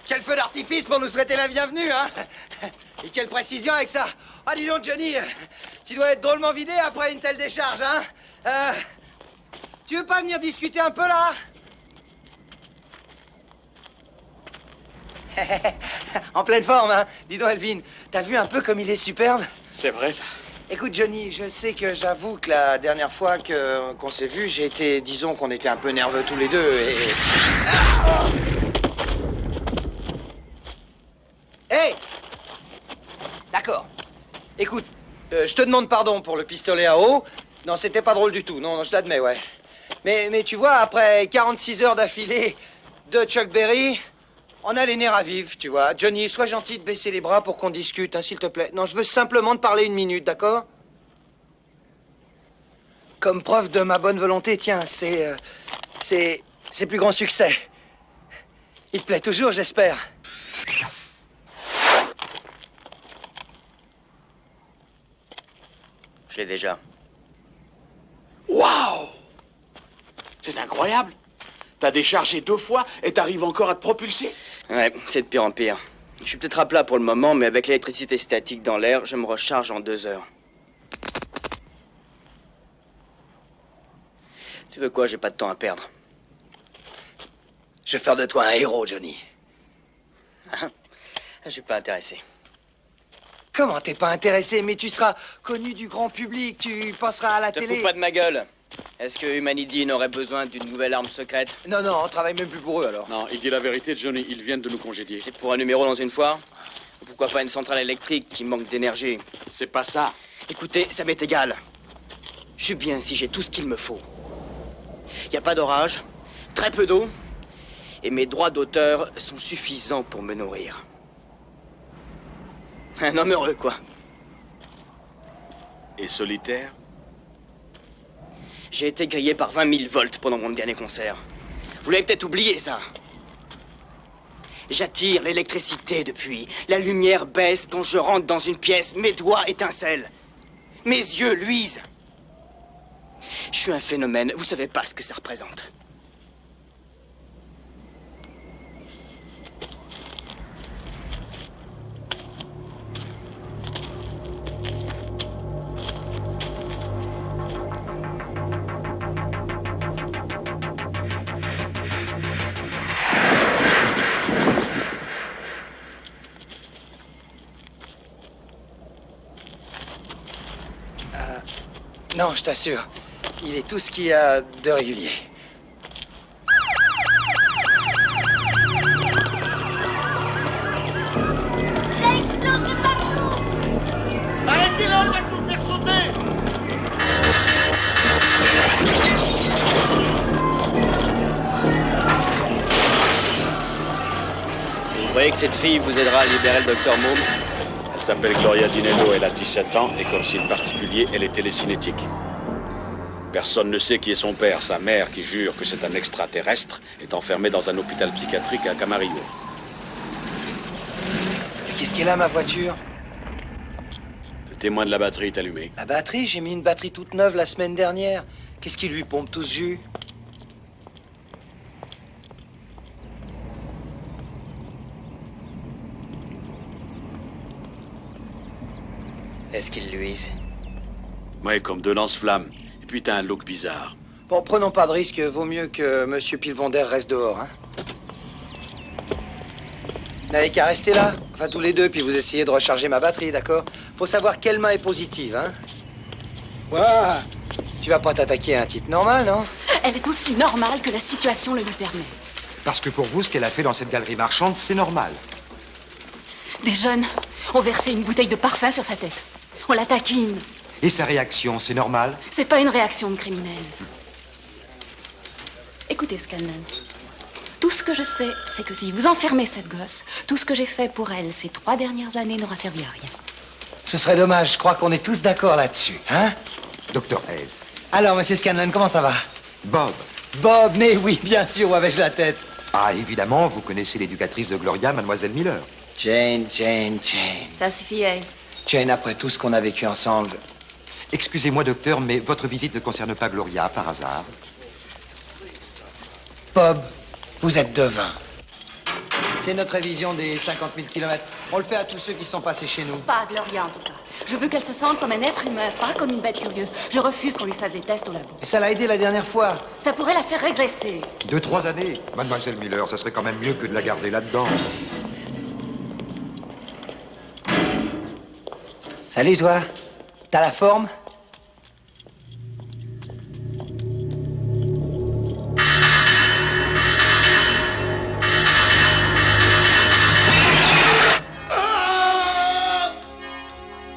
Quel feu d'artifice pour nous souhaiter la bienvenue, hein? Et quelle précision avec ça. Ah, dis donc, Johnny, tu dois être drôlement vidé après une telle décharge, hein? Tu veux pas venir discuter un peu, là? En pleine forme, hein? Dis donc, Elvin, t'as vu un peu comme il est superbe? C'est vrai, ça. Écoute, Johnny, je sais que j'avoue que la dernière fois qu'on s'est vus, j'ai été... Disons qu'on était un peu nerveux tous les deux et... Hey! D'accord. Écoute, je te demande pardon pour le pistolet à eau. Non, c'était pas drôle du tout. Non, je l'admets, ouais. Mais tu vois, après 46 heures d'affilée de Chuck Berry... On a les nerfs à vif, tu vois. Johnny, sois gentil de baisser les bras pour qu'on discute, hein, s'il te plaît. Non, je veux simplement te parler une minute, d'accord? Comme preuve de ma bonne volonté, tiens, c'est plus grand succès. Il te plaît toujours, j'espère. Je l'ai déjà. Waouh! C'est incroyable! T'as déchargé 2 fois et t'arrives encore à te propulser? Ouais, c'est de pire en pire. Je suis peut-être à plat pour le moment, mais avec l'électricité statique dans l'air, je me recharge en 2 heures. Tu veux quoi? J'ai pas de temps à perdre. Je vais faire de toi un héros, Johnny. Je suis pas intéressé. Comment t'es pas intéressé? Mais tu seras connu du grand public, tu passeras à la télé. Te fous pas de ma gueule. Est-ce que Humanidine aurait besoin d'une nouvelle arme secrète? Non, on travaille même plus pour eux, alors. Non, il dit la vérité, Johnny. Ils viennent de nous congédier. C'est pour un numéro dans une foire? Ou pourquoi pas une centrale électrique qui manque d'énergie? C'est pas ça. Écoutez, ça m'est égal. Je suis bien si j'ai tout ce qu'il me faut. Y a pas d'orage, très peu d'eau, et mes droits d'auteur sont suffisants pour me nourrir. Un homme heureux, quoi. Et solitaire? J'ai été grillé par 20 000 volts pendant mon dernier concert. Vous l'avez peut-être oublié, ça. J'attire l'électricité depuis. La lumière baisse quand je rentre dans une pièce. Mes doigts étincellent. Mes yeux luisent. Je suis un phénomène. Vous savez pas ce que ça représente. Non, je t'assure. Il est tout ce qu'il y a de régulier. Ça explose de partout! Arrêtez-le, on va tout faire sauter! Vous croyez que cette fille vous aidera à libérer le docteur Moore? Elle s'appelle Gloria Dinello, elle a 17 ans, et comme signe particulier, elle est télécinétique. Personne ne sait qui est son père. Sa mère, qui jure que c'est un extraterrestre, est enfermée dans un hôpital psychiatrique à Camarillo. Qu'est-ce qu'elle a, ma voiture? Le témoin de la batterie est allumé. La batterie? J'ai mis une batterie toute neuve la semaine dernière. Qu'est-ce qui lui pompe tout ce jus? Est-ce qu'il luise? Ouais, comme 2 lance-flammes. Et puis t'as un look bizarre. Bon, prenons pas de risque. Vaut mieux que Monsieur Pilvonder reste dehors, hein. Vous n'avez qu'à rester là, enfin tous les deux, puis vous essayez de recharger ma batterie, d'accord? Faut savoir quelle main est positive, hein. Ouah, tu vas pas t'attaquer à un type normal, non? Elle est aussi normale que la situation le lui permet. Parce que pour vous, ce qu'elle a fait dans cette galerie marchande, c'est normal. Des jeunes On versait une bouteille de parfum sur sa tête. On la taquine. Et sa réaction, c'est normal? C'est pas une réaction de criminel. Écoutez, Scanlon. Tout ce que je sais, c'est que si vous enfermez cette gosse, tout ce que j'ai fait pour elle ces 3 dernières années n'aura servi à rien. Ce serait dommage, je crois qu'on est tous d'accord là-dessus, hein? Docteur Hayes. Alors, monsieur Scanlon, comment ça va? Bob. Bob, mais oui, bien sûr, où avais-je la tête? Ah, évidemment, vous connaissez l'éducatrice de Gloria, mademoiselle Miller. Jane. Ça suffit, Hayes. Jane, après tout ce qu'on a vécu ensemble... Excusez-moi, docteur, mais votre visite ne concerne pas Gloria, par hasard? Bob, vous êtes devin. C'est notre révision des 50 000 kilomètres. On le fait à tous ceux qui sont passés chez nous. Pas à Gloria, en tout cas. Je veux qu'elle se sente comme un être humain, pas comme une bête curieuse. Je refuse qu'on lui fasse des tests au labo. Et ça l'a aidé la dernière fois. Ça pourrait la faire régresser. 2-3 années. Mademoiselle Miller, ça serait quand même mieux que de la garder là-dedans. Salut, toi. T'as la forme?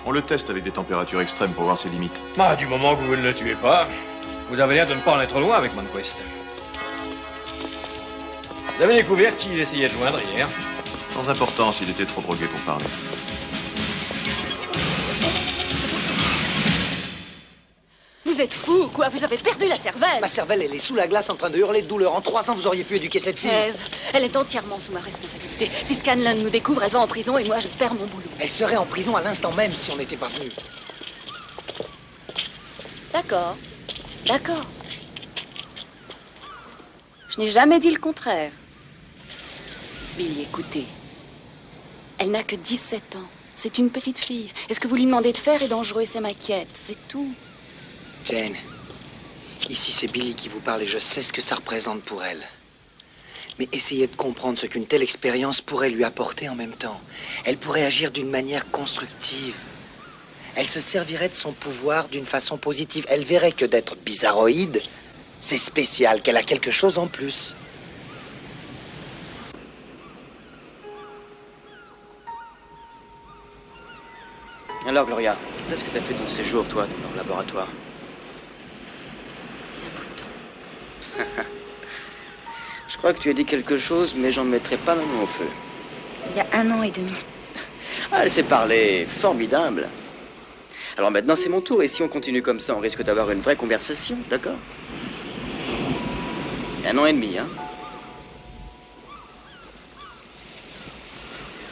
On le teste avec des températures extrêmes pour voir ses limites. Ah, du moment que vous ne le tuez pas, vous avez l'air de ne pas en être loin avec Manquist. Vous avez découvert qui il essayait de joindre hier? Sans importance, il était trop drogué pour parler. Vous êtes fou ou quoi? Vous avez perdu la cervelle. Ma cervelle, elle est sous la glace en train de hurler de douleur. En 3 ans, vous auriez pu éduquer cette fille. Hayes, elle est entièrement sous ma responsabilité. Si Scanlon nous découvre, elle va en prison et moi, je perds mon boulot. Elle serait en prison à l'instant même si on n'était pas venu. D'accord. D'accord. Je n'ai jamais dit le contraire. Billy, écoutez. Elle n'a que 17 ans. C'est une petite fille. Et ce que vous lui demandez de faire est dangereux et ça m'inquiète. C'est tout. Jane, ici c'est Billy qui vous parle et je sais ce que ça représente pour elle. Mais essayez de comprendre ce qu'une telle expérience pourrait lui apporter en même temps. Elle pourrait agir d'une manière constructive. Elle se servirait de son pouvoir d'une façon positive. Elle verrait que d'être bizarroïde, c'est spécial, qu'elle a quelque chose en plus. Alors, Gloria, qu'est-ce que t'as fait ton séjour, toi, dans leur laboratoire? Je crois que tu as dit quelque chose, mais j'en mettrai pas ma main au feu. Il y a 1 an et demi. Ah, elle s'est parlé. Formidable. Alors maintenant, c'est mon tour, et si on continue comme ça, on risque d'avoir une vraie conversation, d'accord? 1 an et demi, hein?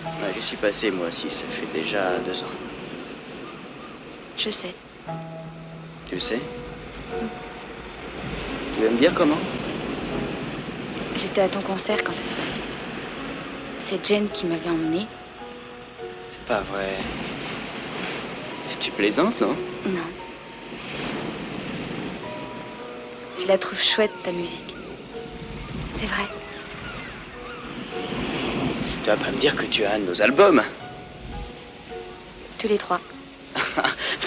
Ah, j'y suis passé, moi aussi, ça fait déjà 2 ans. Je sais. Tu sais? Tu veux me dire comment? J'étais à ton concert quand ça s'est passé. C'est Jane qui m'avait emmenée. C'est pas vrai. Tu plaisantes, non? Non. Je la trouve chouette, ta musique. C'est vrai. Tu vas pas me dire que tu as un de nos albums? Tous les 3.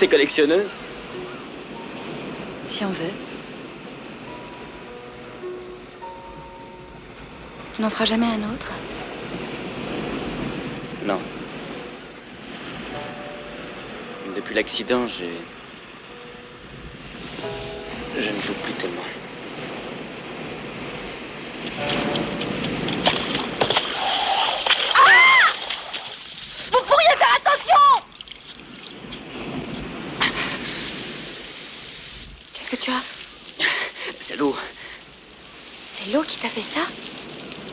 T'es collectionneuse? Si on veut. Tu n'en feras jamais un autre? Non. Depuis l'accident, je ne joue plus tellement. Ah! Vous pourriez faire attention! Qu'est-ce que tu as? C'est l'eau. C'est l'eau qui t'a fait ça?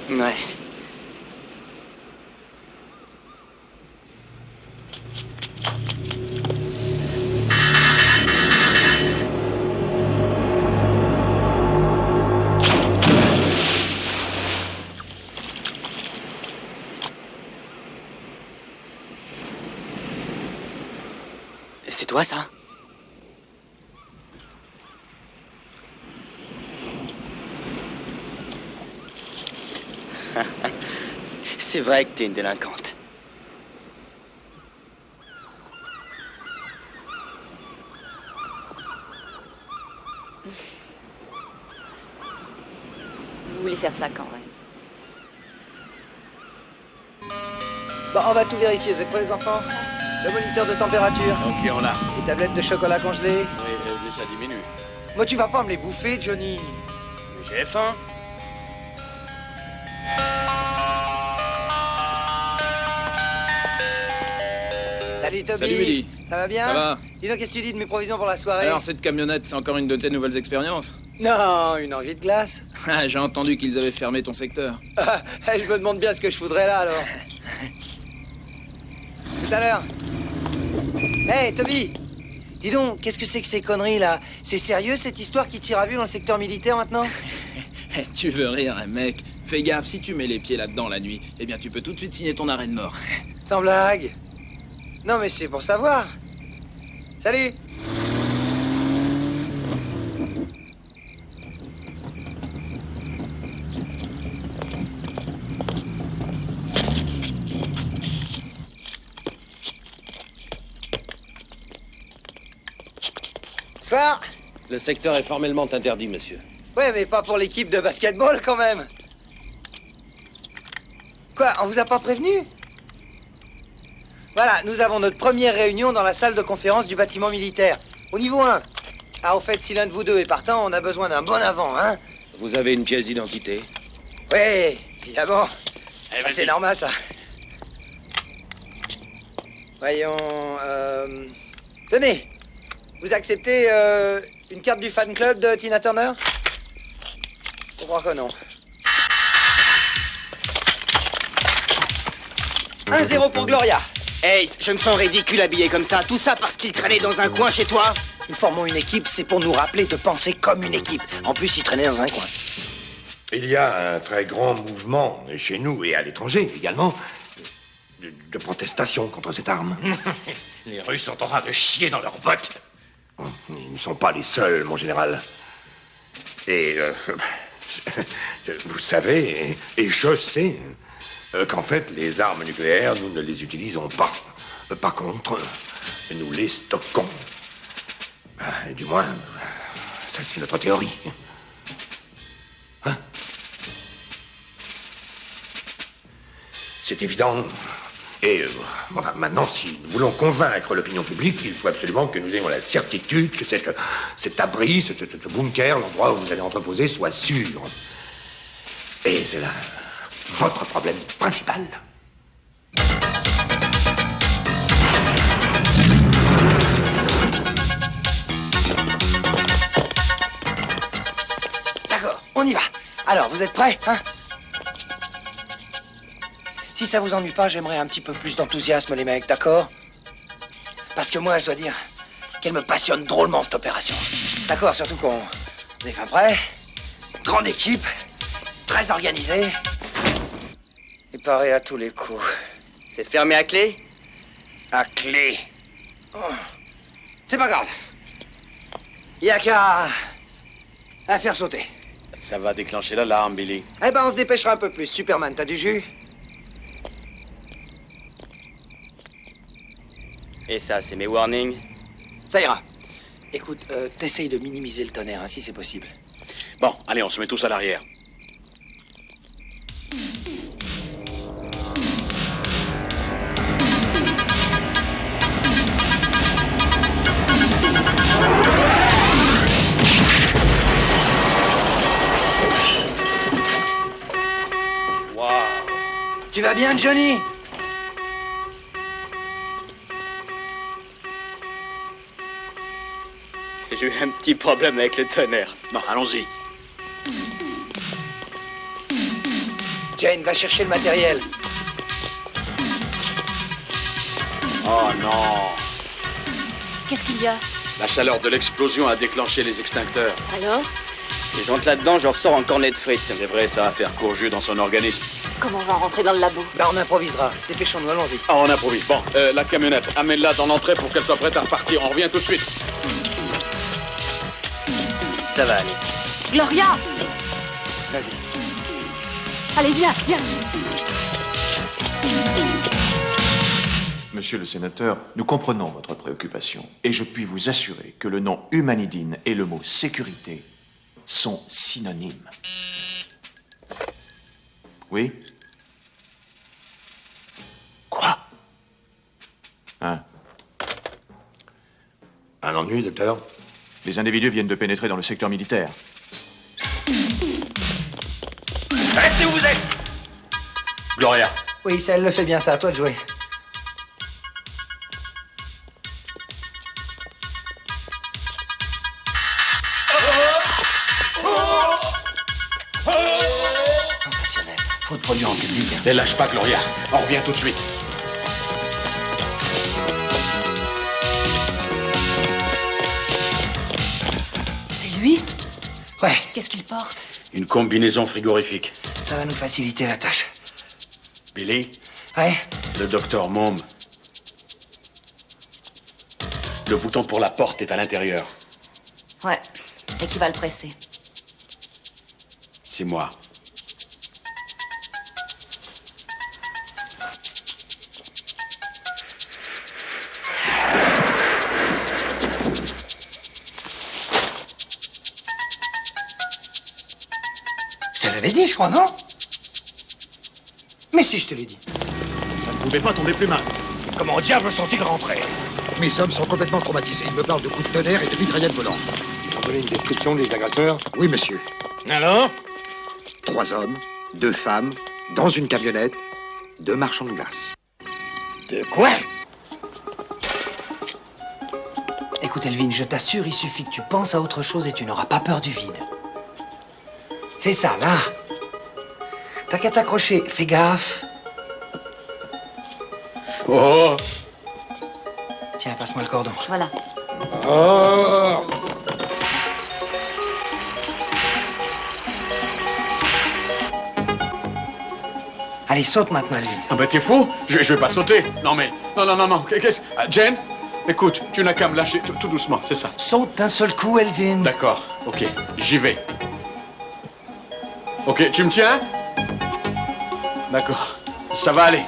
Ouais. C'est toi, ça? C'est vrai que t'es une délinquante. Vous voulez faire ça quand, Hayes? Bon, on va tout vérifier. Vous êtes prêts, les enfants? Le moniteur de température. Ok, on l'a. Les tablettes de chocolat congelé. Oui, ça diminue. Moi, tu vas pas me les bouffer, Johnny. J'ai faim. Salut, Toby. Salut, Willy. Ça va bien? Ça va. Dis donc, qu'est-ce que tu dis de mes provisions pour la soirée? Alors, cette camionnette, c'est encore une de tes nouvelles expériences? Non, une envie de glace. Ah, j'ai entendu qu'ils avaient fermé ton secteur. Je me demande bien ce que je foudrais là, alors. Tout à l'heure. Hey, Toby. Dis donc, qu'est-ce que c'est que ces conneries, là? C'est sérieux, cette histoire qui tire à vue dans le secteur militaire, maintenant? Tu veux rire, hein, mec? Fais gaffe, si tu mets les pieds là-dedans la nuit, eh bien, tu peux tout de suite signer ton arrêt de mort. Sans blague. Non, mais c'est pour savoir. Salut. Bonsoir. Le secteur est formellement interdit, monsieur. Ouais, mais pas pour l'équipe de basketball, quand même. Quoi, on vous a pas prévenu? Voilà, nous avons notre première réunion dans la salle de conférence du bâtiment militaire. Au niveau 1. Ah, au fait, si l'un de vous deux est partant, on a besoin d'un bon avant, hein? Vous avez une pièce d'identité? Oui, évidemment. Eh, c'est normal, ça. Voyons... Tenez, vous acceptez une carte du fan club de Tina Turner? Je crois que non. 1-0 pour Gloria. Hey, je me sens ridicule habillé comme ça. Tout ça parce qu'il traînait dans un coin chez toi? Nous formons une équipe, c'est pour nous rappeler de penser comme une équipe. En plus, il traînait dans un coin. Il y a un très grand mouvement, chez nous et à l'étranger également, de protestation contre cette arme. Les Russes sont en train de chier dans leurs bottes. Ils ne sont pas les seuls, mon général. Et vous savez, et je sais, qu'en fait, les armes nucléaires, nous ne les utilisons pas. Par contre, nous les stockons. Du moins, ça c'est notre théorie. Hein? C'est évident. Et enfin, maintenant, si nous voulons convaincre l'opinion publique, il faut absolument que nous ayons la certitude que cet abri, ce bunker, l'endroit où vous allez entreposer, soit sûr. Et c'est là votre problème principal. D'accord, on y va. Alors, vous êtes prêts, hein? Si ça vous ennuie pas, j'aimerais un petit peu plus d'enthousiasme, les mecs, d'accord? Parce que moi, je dois dire qu'elle me passionne drôlement, cette opération. D'accord, surtout qu'on est fin prêt. Grande équipe, très organisée. Et paré à tous les coups. C'est fermé à clé? À clé. Oh. C'est pas grave. Il y a qu'à faire sauter. Ça va déclencher l'alarme, Billy. Eh ben, on se dépêchera un peu plus. Superman, t'as du jus? Et ça, c'est mes warnings? Ça ira. Écoute, t'essayes de minimiser le tonnerre, hein, si c'est possible. Bon, allez, on se met tous à l'arrière. Wow. Tu vas bien, Johnny? J'ai eu un petit problème avec le tonnerre. Bon, allons-y. Jane, va chercher le matériel. Oh non! Qu'est-ce qu'il y a? La chaleur de l'explosion a déclenché les extincteurs. Alors? Si j'entre là-dedans, je ressors en cornet de frites. C'est vrai, ça va faire court jus dans son organisme. Comment on va rentrer dans le labo? Bah, on improvisera. Dépêchons-nous, allons-y. Ah, on improvise. Bon, la camionnette, amène-la dans l'entrée pour qu'elle soit prête à repartir. On revient tout de suite. Ça va aller. Gloria! Vas-y. Allez, viens, viens! Monsieur le sénateur, nous comprenons votre préoccupation et je puis vous assurer que le nom humanidine et le mot sécurité sont synonymes. Oui? Quoi? Un ennui, docteur? Les individus viennent de pénétrer dans le secteur militaire. Restez où vous êtes! Gloria. Oui, ça, elle le fait bien, ça. À toi de jouer. Sensationnel. Faut te produire en public. Les lâche pas, Gloria. On revient tout de suite. C'est lui? Ouais. Qu'est-ce qu'il porte? Une combinaison frigorifique. Ça va nous faciliter la tâche. Billy? Ouais. Le docteur Mom. Le bouton pour la porte est à l'intérieur. Ouais. Et qui va le presser? C'est moi. Je te l'avais dit, je crois, non? Mais si, je te l'ai dit. Ça ne pouvait pas tomber plus mal. Comment diable sont-ils rentrés? Mes hommes sont complètement traumatisés. Ils me parlent de coups de tonnerre et de mitraillettes volantes. Ils ont donné une description des agresseurs? Oui, monsieur. Alors? 3 hommes, 2 femmes, dans une camionnette, 2 marchands de glace. De quoi? Écoute, Elvin, je t'assure, il suffit que tu penses à autre chose et tu n'auras pas peur du vide. C'est ça, là. T'as qu'à t'accrocher. Fais gaffe. Oh! Tiens, passe-moi le cordon. Voilà. Oh! Allez, saute maintenant, Elvin. Ah bah t'es fou? Je vais pas sauter. Non mais... Non. Qu'est-ce... Jen? Écoute, tu n'as qu'à me lâcher tout doucement, c'est ça. Saute d'un seul coup, Elvin. D'accord, ok. J'y vais. Ok, tu me tiens? D'accord. Ça va aller.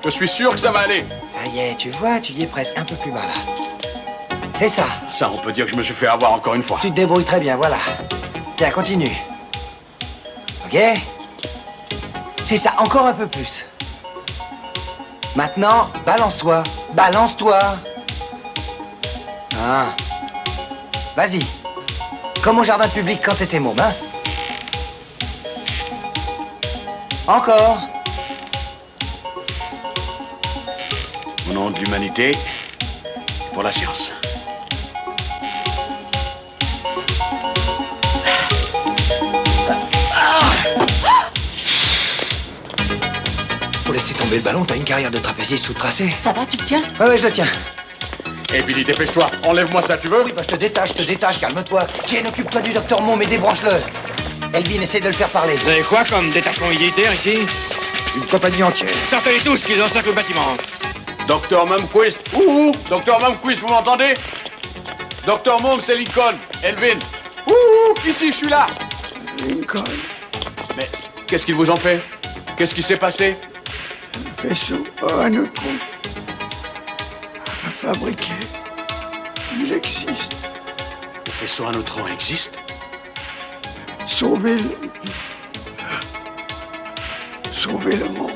Je suis sûr que ça va aller. Ça y est, tu vois, tu y es presque. Un peu plus bas, là. C'est ça. Ça, on peut dire que je me suis fait avoir encore une fois. Tu te débrouilles très bien, voilà. Bien, continue. Ok? C'est ça, encore un peu plus. Maintenant, balance-toi. Balance-toi. Ah. Vas-y. Comme au jardin public quand t'étais môme, hein? Encore. Au nom de l'humanité, pour la science. Faut laisser tomber le ballon, t'as une carrière de trapéziste toute tracée. Ça va, tu le tiens? Ouais, je le tiens. Eh Billy, dépêche-toi, enlève-moi ça, tu veux? Oui, bah je te détache, calme-toi. Jane, occupe-toi du docteur Mom et débranche-le. Elvin, essaie de le faire parler. Vous avez quoi comme détachement militaire ici? Une compagnie entière. Sortez-les tous, qu'ils encerclent le bâtiment. Docteur Mumquist. Ouh, Docteur Mumquist, vous m'entendez? Docteur Mom, c'est Lincoln. Elvin. Ouh, ici, je suis là. Lincoln, Mais qu'est-ce qu'ils vous ont fait? Qu'est-ce qui s'est passé? un vaisseau à neutron. À fabriquer. Il existe. Le faisceau à neutrons existe? Sauver le monde.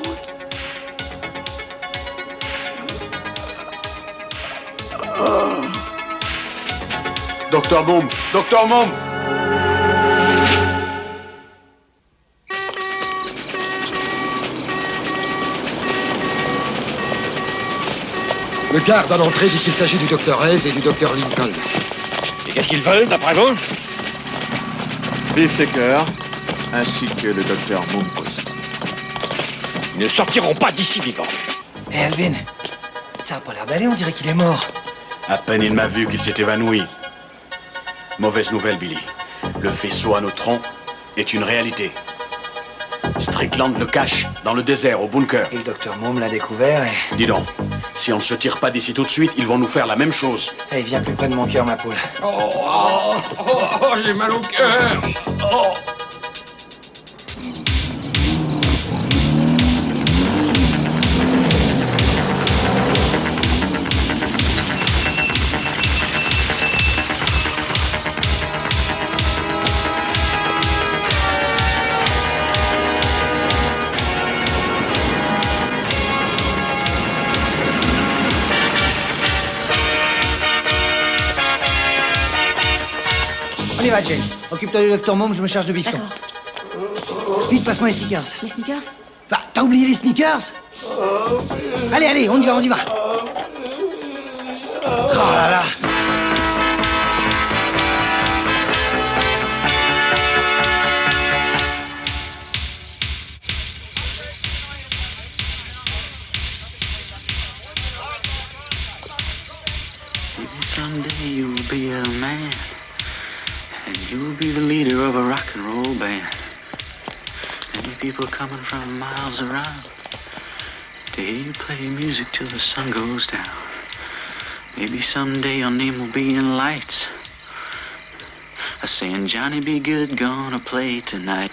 Docteur Mom. Docteur Mom. Le garde à l'entrée dit qu'il s'agit du docteur Hayes et du docteur Lincoln. Et qu'est-ce qu'ils veulent, d'après vous? Biff Taker, ainsi que le docteur Mumquist. Ils ne sortiront pas d'ici vivants. Hé, Elvin, ça a pas l'air d'aller, on dirait qu'il est mort. À peine il m'a vu qu'il s'est évanoui. Mauvaise nouvelle, Billy. Le faisceau à neutrons est une réalité. Strickland le cache dans le désert, au bunker. Et le docteur Mom l'a découvert et... Dis donc, si on ne se tire pas d'ici tout de suite, ils vont nous faire la même chose. Allez, viens plus près de mon cœur, ma poule. J'ai mal au cœur. y va, Jane. Occupe-toi du Dr Mom, je me charge de Bifton. D'accord. Vite, passe-moi les sneakers. Les sneakers? Bah, t'as oublié les sneakers? Allez, allez, on y va, on y va. Oh là là. Someday you'll be a man, and you'll be the leader of a rock and roll band. Many people coming from miles around to hear you play music till the sun goes down. Maybe someday your name will be in lights, saying Johnny B. Good gonna play tonight.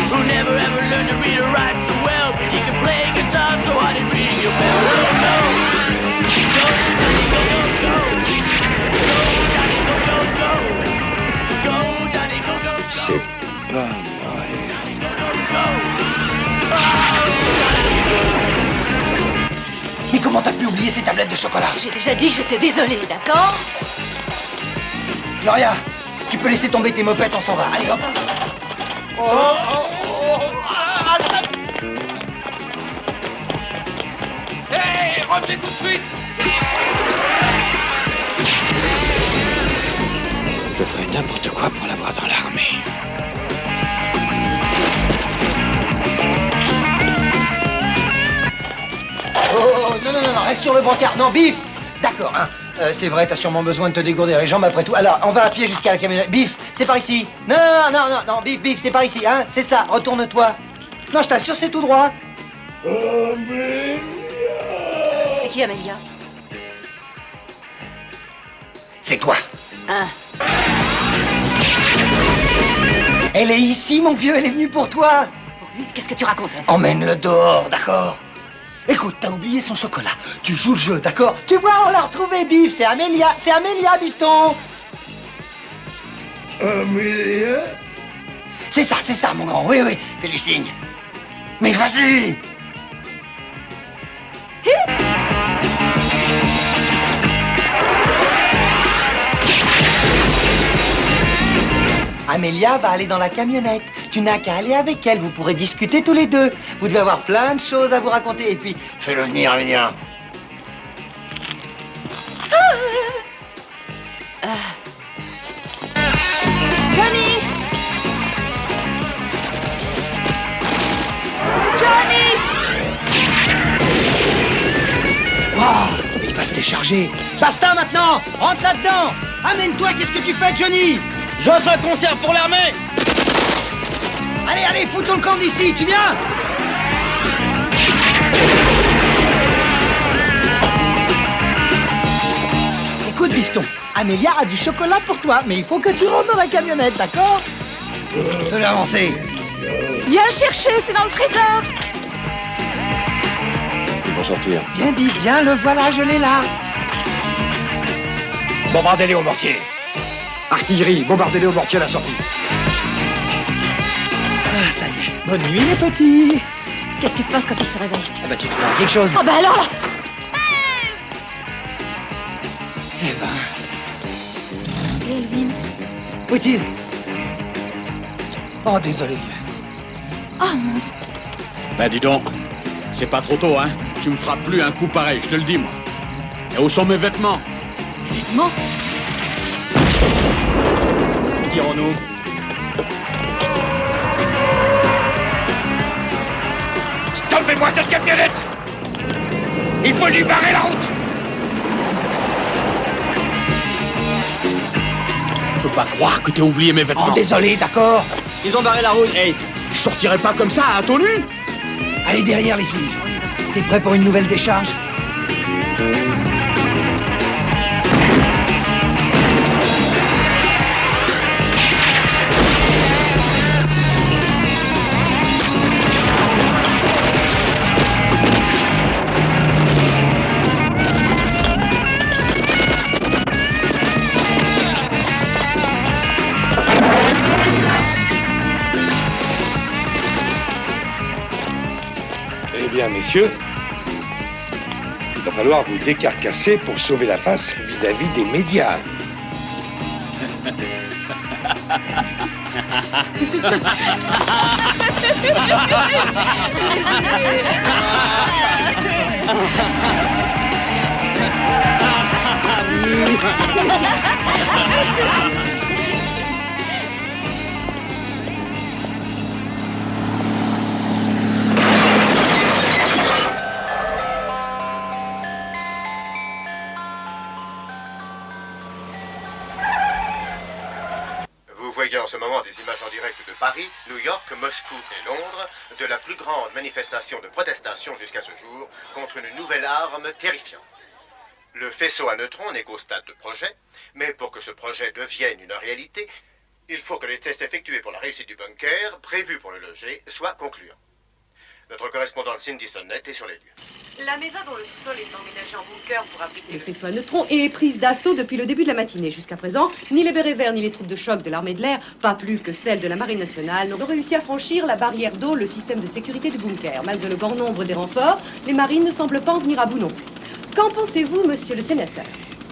Who never ever learned to read or write so well, but he could play guitar so hard he'd ring your bell. Oh no! Go, Johnny, go, go, go! Go, Johnny, go, go, go! Go, Johnny, go, go, go! C'est pas vrai. Mais comment t'as pu oublier ces tablettes de chocolat? J'ai déjà dit que j'étais désolée, d'accord? Gloria, tu peux laisser tomber tes mopettes, on s'en va. Allez, hop! Hey, revenez tout de suite! Je ferai n'importe quoi pour l'avoir dans l'armée. Oh, non, non, non, non, reste sur le brancard. Non, Biff! D'accord, hein. C'est vrai, t'as sûrement besoin de te dégourdir les jambes après tout. Alors, on va à pied jusqu'à la camionnette. Biff, c'est par ici. Non, non, non, non, non, Biff, Biff, c'est par ici, hein. C'est ça, retourne-toi. Non, je t'assure, c'est tout droit. C'est qui, Amélia? C'est toi. Hein? Elle est ici, mon vieux, elle est venue pour toi. Pour lui? Qu'est-ce que tu racontes? Emmène-le dehors, d'accord? Écoute, t'as oublié son chocolat. Tu joues le jeu, d'accord? Tu vois, on l'a retrouvé, Biff. C'est Amélia, Biffton. Amélia? C'est ça, mon grand. Oui, oui, fais du signe. Mais vas-y. Amélia va aller dans la camionnette. Tu n'as qu'à aller avec elle. Vous pourrez discuter tous les deux. Vous devez avoir plein de choses à vous raconter. Et puis, fais-le venir, Amélia. Johnny! Johnny! Waouh, il va se décharger. Basta maintenant. Rentre là-dedans. Amène-toi. Qu'est-ce que tu fais, Johnny? J'offre un concert pour l'armée. Allez, allez, fous ton camp d'ici. Tu viens? Écoute, Bifton, Amélia a du chocolat pour toi, mais il faut que tu rentres dans la camionnette, d'accord? Fais-le avancer. Viens le chercher, c'est dans le trésor. Ils vont sortir. Viens, Biff, viens, le voilà, je l'ai là. Bombardez-les au mortier. Artillerie, bombardez-les au mortier à la sortie. Ah, ça y est. Bonne nuit, les petits. Qu'est-ce qui se passe quand il se réveille? Ah bah, tu trouves quelque chose. Oh bah alors là! Eh ben... Et Elvin? Où est-il? Oh, désolé. Oh mon Dieu. Ben dis donc, c'est pas trop tôt, hein? Tu me feras plus un coup pareil, je te le dis, moi. Et où sont mes vêtements? Tes vêtements? Tirons-nous. Stoppez-moi cette camionnette! Il faut lui barrer la route! Je peux pas croire que t'aies oublié mes vêtements. Oh, désolé, d'accord. Ils ont barré la route, Ace. Je sortirai pas comme ça, à tout nu. Allez, derrière, les filles. T'es prêt pour une nouvelle décharge? messieurs, il va falloir vous décarcasser pour sauver la face vis-à-vis des médias. Vous voyez en ce moment des images en direct de Paris, New York, Moscou et Londres, de la plus grande manifestation de protestation jusqu'à ce jour contre une nouvelle arme terrifiante. Le faisceau à neutrons n'est qu'au stade de projet, mais pour que ce projet devienne une réalité, il faut que les tests effectués pour la réussite du bunker, prévus pour le loger, soient concluants. Notre correspondante Cindy Sonnet est sur les lieux. La maison dont le sous-sol est emménagé en bunker pour abriter Le faisceau à neutrons est prise d'assaut depuis le début de la matinée. Jusqu'à présent, ni les bérets verts ni les troupes de choc de l'armée de l'air, pas plus que celles de la marine nationale, n'ont réussi à franchir la barrière d'eau, le système de sécurité du bunker. Malgré le grand nombre des renforts, les marines ne semblent pas en venir à bout non plus. Qu'en pensez-vous, monsieur le sénateur?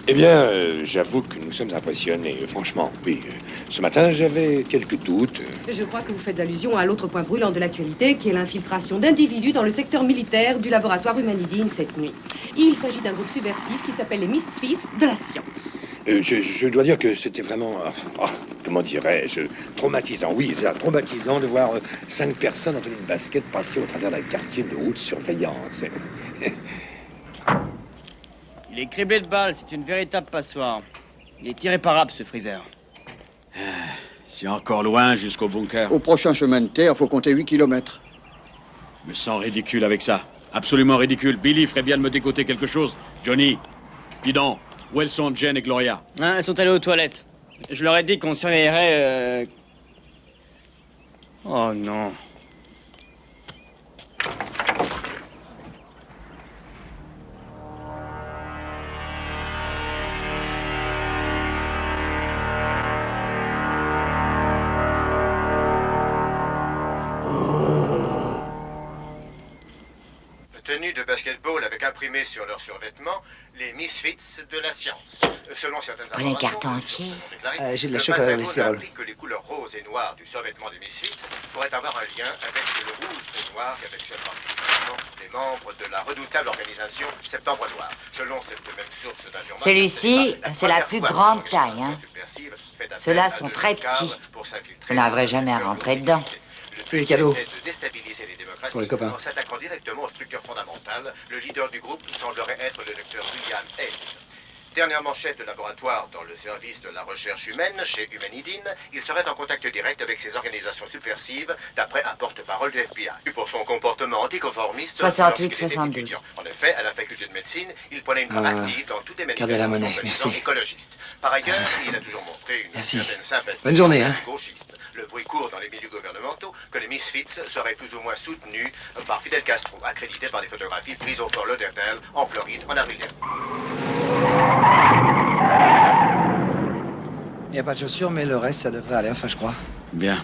Eh bien, j'avoue que nous sommes impressionnés, franchement, oui. Ce matin, j'avais quelques doutes. Je crois que vous faites allusion à l'autre point brûlant de l'actualité, qui est l'infiltration d'individus dans le secteur militaire du laboratoire Humanidine cette nuit. Il s'agit d'un groupe subversif qui s'appelle les Misfits de la science. Je dois dire que c'était vraiment, comment dirais-je, traumatisant. Oui, c'est traumatisant de voir 5 personnes en tenue de basket passer au travers d'un quartier de haute surveillance. Il est criblé de balles, c'est une véritable passoire. Il est irréparable, ce Freezer. C'est encore loin jusqu'au bunker. Au prochain chemin de terre, faut compter 8 kilomètres. Je me sens ridicule avec ça. Absolument ridicule. Billy ferait bien de me dégoter quelque chose. Johnny, dis donc, où elles sont Jen et Gloria? Elles sont allées aux toilettes. Je leur ai dit qu'on surveillerait... Oh non. Tenue de basketball avec imprimé sur leurs survêtements les Misfits de la science. Selon certaines Prenez un informations, carton entier. J'ai de la chocolat dans les céréales. applique que les couleurs roses et noires du survêtement des Misfits pourraient avoir un lien avec le rouge et noir qu'affectionnent particulièrement les membres de la redoutable organisation Septembre Noir. Selon cette même source d'information, Celui-ci, c'est la plus grande taille. Hein. Ceux-là sont très petits. Vous n'arriverez jamais à rentrer dedans. Les cadeaux. De déstabiliser les démocraties pour les copains. en s'attaquant directement aux structures fondamentales. Le leader du groupe semblerait être le docteur William Edge. Dernièrement chef de laboratoire dans le service de la recherche humaine chez Humanidine, il serait en contact direct avec ces organisations subversives, d'après un porte-parole du FBI. Pour son comportement anticonformiste... 68-72. En effet, à la faculté de médecine, il prenait une part active dans toutes les Gardez la manifestations monnaie, soi-disant merci. écologistes. Par ailleurs, il a toujours montré une certaine sympathie Bonne journée, hein. gauchiste. Le bruit court dans les milieux gouvernementaux que les Misfits seraient plus ou moins soutenus par Fidel Castro, accrédité par des photographies prises au Fort Lauderdale, en Floride, en avril dernier. Il n'y a pas de chaussures, mais le reste, ça devrait aller, enfin, je crois. Bien.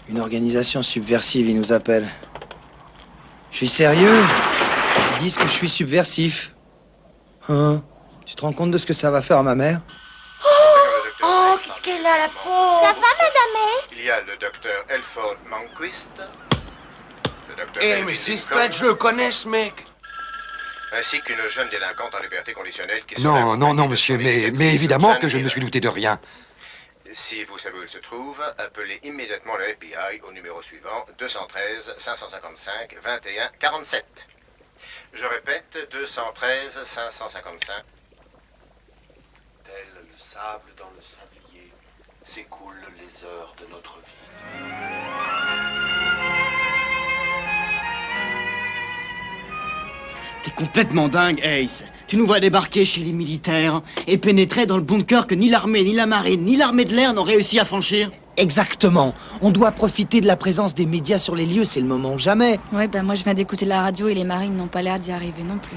Une organisation subversive, ils nous appellent. Je suis sérieux. Ils disent que je suis subversif. Hein? Tu te rends compte de ce que ça va faire à ma mère? Oh, qu'est-ce qu'elle a, la pauvre? Ça va, Madame S? Il y a le docteur Elford Manquist, le docteur... Eh, mais c'est Stretch, je le connais, ce mec. Ainsi qu'une jeune délinquante en liberté conditionnelle qui Non, non, non, monsieur, mais évidemment que je ne me suis douté de rien. Si vous savez où il se trouve, appelez immédiatement le FBI au numéro suivant, 213 555 21 47. Je répète, 213 555. Tel le sable dans le sablier, s'écoulent les heures de notre vie. T'es complètement dingue, Ace. Tu nous vois débarquer chez les militaires et pénétrer dans le bunker que ni l'armée, ni la marine, ni l'armée de l'air n'ont réussi à franchir. Exactement. On doit profiter de la présence des médias sur les lieux, c'est le moment ou jamais. Ouais, ben moi je viens d'écouter la radio et les marines n'ont pas l'air d'y arriver non plus.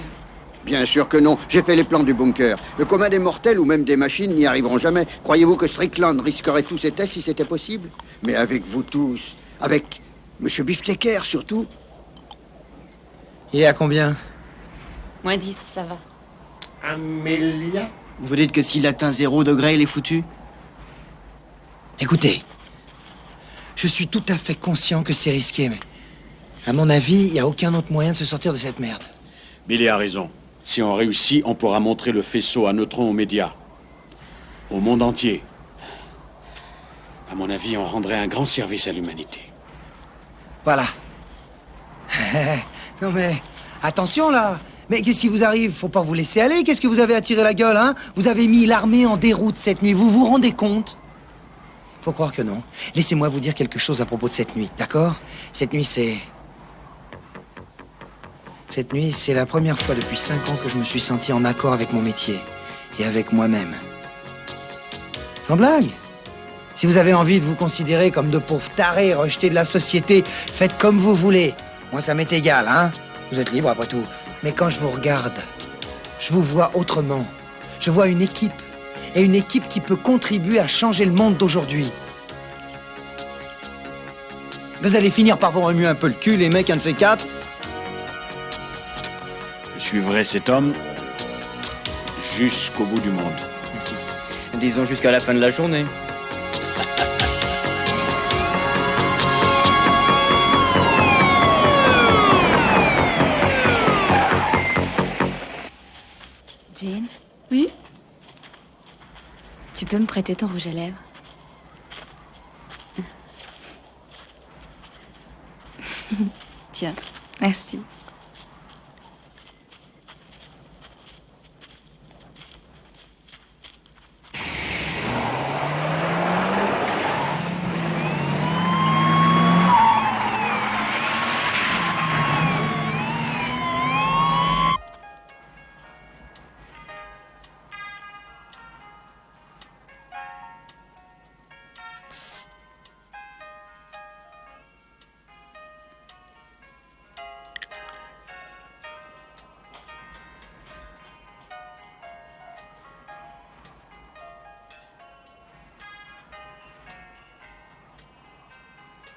Bien sûr que non. J'ai fait les plans du bunker. Le commun des mortels ou même des machines n'y arriveront jamais. Croyez-vous que Strickland risquerait tous ces tests si c'était possible? Mais avec vous tous, avec Monsieur Beeftaker, surtout. Il est à combien? Moins 10, ça va. Amélia? Vous dites que s'il atteint 0 degré, il est foutu? Écoutez, je suis tout à fait conscient que c'est risqué, mais à mon avis, il n'y a aucun autre moyen de se sortir de cette merde. Billy a raison. Si on réussit, on pourra montrer le faisceau à neutrons aux médias. Au monde entier. À mon avis, on rendrait un grand service à l'humanité. Voilà. Non mais, attention là. Mais qu'est-ce qui vous arrive? Faut pas vous laisser aller. Qu'est-ce que vous avez à tirer la gueule, hein? Vous avez mis l'armée en déroute cette nuit. Vous vous rendez compte? Faut croire que non. Laissez-moi vous dire quelque chose à propos de cette nuit, d'accord? Cette nuit, c'est la première fois depuis 5 ans que je me suis senti en accord avec mon métier. Et avec moi-même. Sans blague. Si vous avez envie de vous considérer comme de pauvres tarés rejetés de la société, faites comme vous voulez. Moi, ça m'est égal, hein? Vous êtes libre après tout. Mais quand je vous regarde, je vous vois autrement. Je vois une équipe. Et une équipe qui peut contribuer à changer le monde d'aujourd'hui. Vous allez finir par vous remuer un peu le cul, les mecs, un de ces quatre. Je suivrai cet homme jusqu'au bout du monde. Merci. Disons jusqu'à la fin de la journée. Jane? Oui? Tu peux me prêter ton rouge à lèvres? Tiens, merci.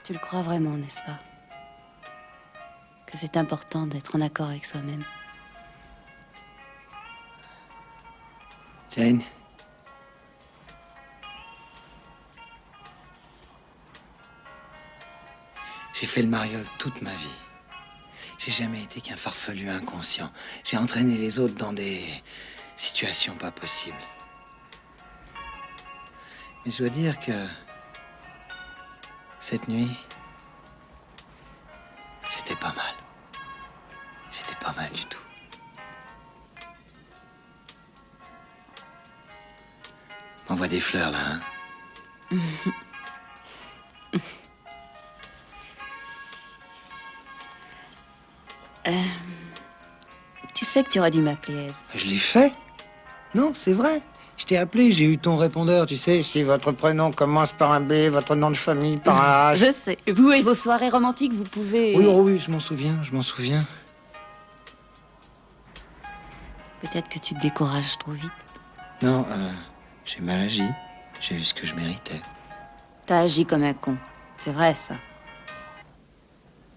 Tu le crois vraiment, n'est-ce pas? Que c'est important d'être en accord avec soi-même. Jane. J'ai fait le mariole toute ma vie. J'ai jamais été qu'un farfelu inconscient. J'ai entraîné les autres dans des situations pas possibles. Mais je dois dire que cette nuit, j'étais pas mal. J'étais pas mal du tout. M'envoie des fleurs, là, hein? Tu sais que tu aurais dû m'appeler Aise. Je l'ai fait. Non, c'est vrai. Je t'ai appelé, j'ai eu ton répondeur, tu sais. Si votre prénom commence par un B, votre nom de famille par un H. Je sais. Vous et vos soirées romantiques, vous pouvez... Oui, oh oui, je m'en souviens, je m'en souviens. Peut-être que tu te décourages trop vite. Non, j'ai mal agi. J'ai eu ce que je méritais. T'as agi comme un con. C'est vrai, ça.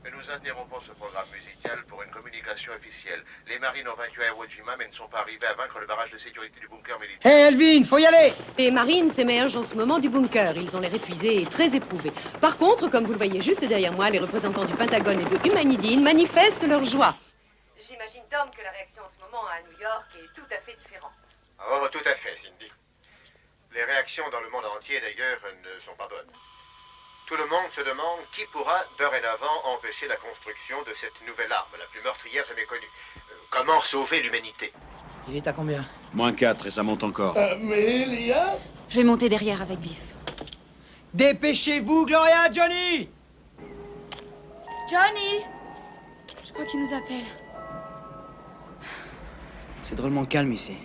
Nous interrompons ce programme musical pour une communication officielle. Les marines ont vaincu à Iwo Jima, mais ne sont pas arrivés à vaincre le barrage de sécurité du bunker militaire. Hé, Elvin, faut y aller! Les marines s'émergent en ce moment du bunker. Ils ont l'air épuisés et très éprouvés. Par contre, comme vous le voyez juste derrière moi, les représentants du Pentagone et de Humanidine manifestent leur joie. J'imagine, Tom, que la réaction en ce moment à New York est tout à fait différente. Oh, tout à fait, Cindy. Les réactions dans le monde entier, d'ailleurs, ne sont pas bonnes. Tout le monde se demande qui pourra, dorénavant, empêcher la construction de cette nouvelle arme, la plus meurtrière jamais connue. Comment sauver l'humanité? Il est à combien? -4 et ça monte encore. Amélia? Je vais monter derrière avec Biff. Dépêchez-vous, Gloria, Johnny! Johnny! Je crois qu'il nous appelle. C'est drôlement calme ici.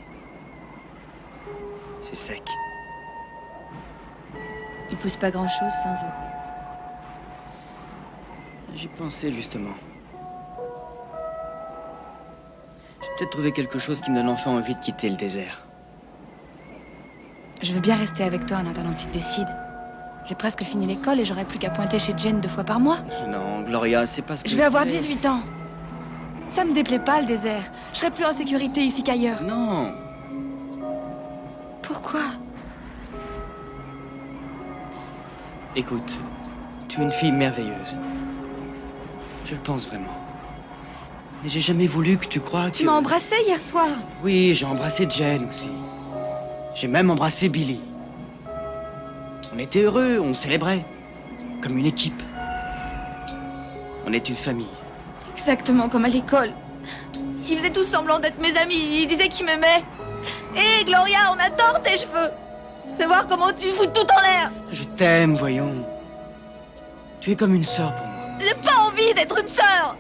C'est sec. Il pousse pas grand-chose sans eau. J'y pensais justement. J'ai peut-être trouvé quelque chose qui me donne enfin envie de quitter le désert. Je veux bien rester avec toi en attendant que tu te décides. J'ai presque fini l'école et j'aurais plus qu'à pointer chez Jane 2 fois par mois. Non, Gloria, c'est pas ce que... Je vais avoir 18 ans. Ça me déplaît pas, le désert. Je serai plus en sécurité ici qu'ailleurs. Non. Pourquoi? Écoute, tu es une fille merveilleuse. Je le pense vraiment. Mais j'ai jamais voulu que tu croies que... Tu m'as embrassé hier soir. Oui, j'ai embrassé Jane aussi. J'ai même embrassé Billy. On était heureux, on célébrait. Comme une équipe. On est une famille. Exactement comme à l'école. Ils faisaient tous semblant d'être mes amis. Ils disaient qu'ils m'aimaient. Hé, Gloria, on adore tes cheveux. Fais voir comment tu fous tout en l'air. Je t'aime, voyons. Tu es comme une sœur pour moi. J'ai pas envie d'être une sœur.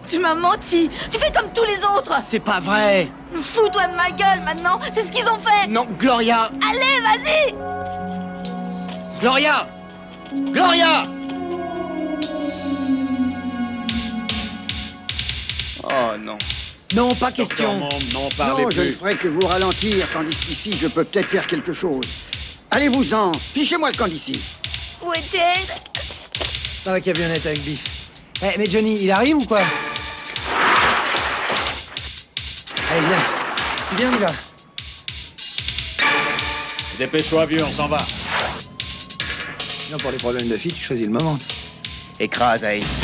Tu m'as menti. Tu fais comme tous les autres. C'est pas vrai. Fous-toi de ma gueule maintenant. C'est ce qu'ils ont fait. Non, Gloria. Allez, vas-y. Gloria. Gloria. Oh non. Non, pas question. Non, parlez non, plus. je ne ferai que vous ralentir, tandis qu'ici, je peux peut-être faire quelque chose. Allez-vous-en. Fichez-moi le camp d'ici. Où est Jade? Dans la camionnette avec Biff. Eh, mais Johnny, il arrive ou quoi? Allez, viens. Viens, on y va. Dépêche-toi, vieux, on s'en va. Non, pour les problèmes de filles, tu choisis le moment. Écrase, Ace.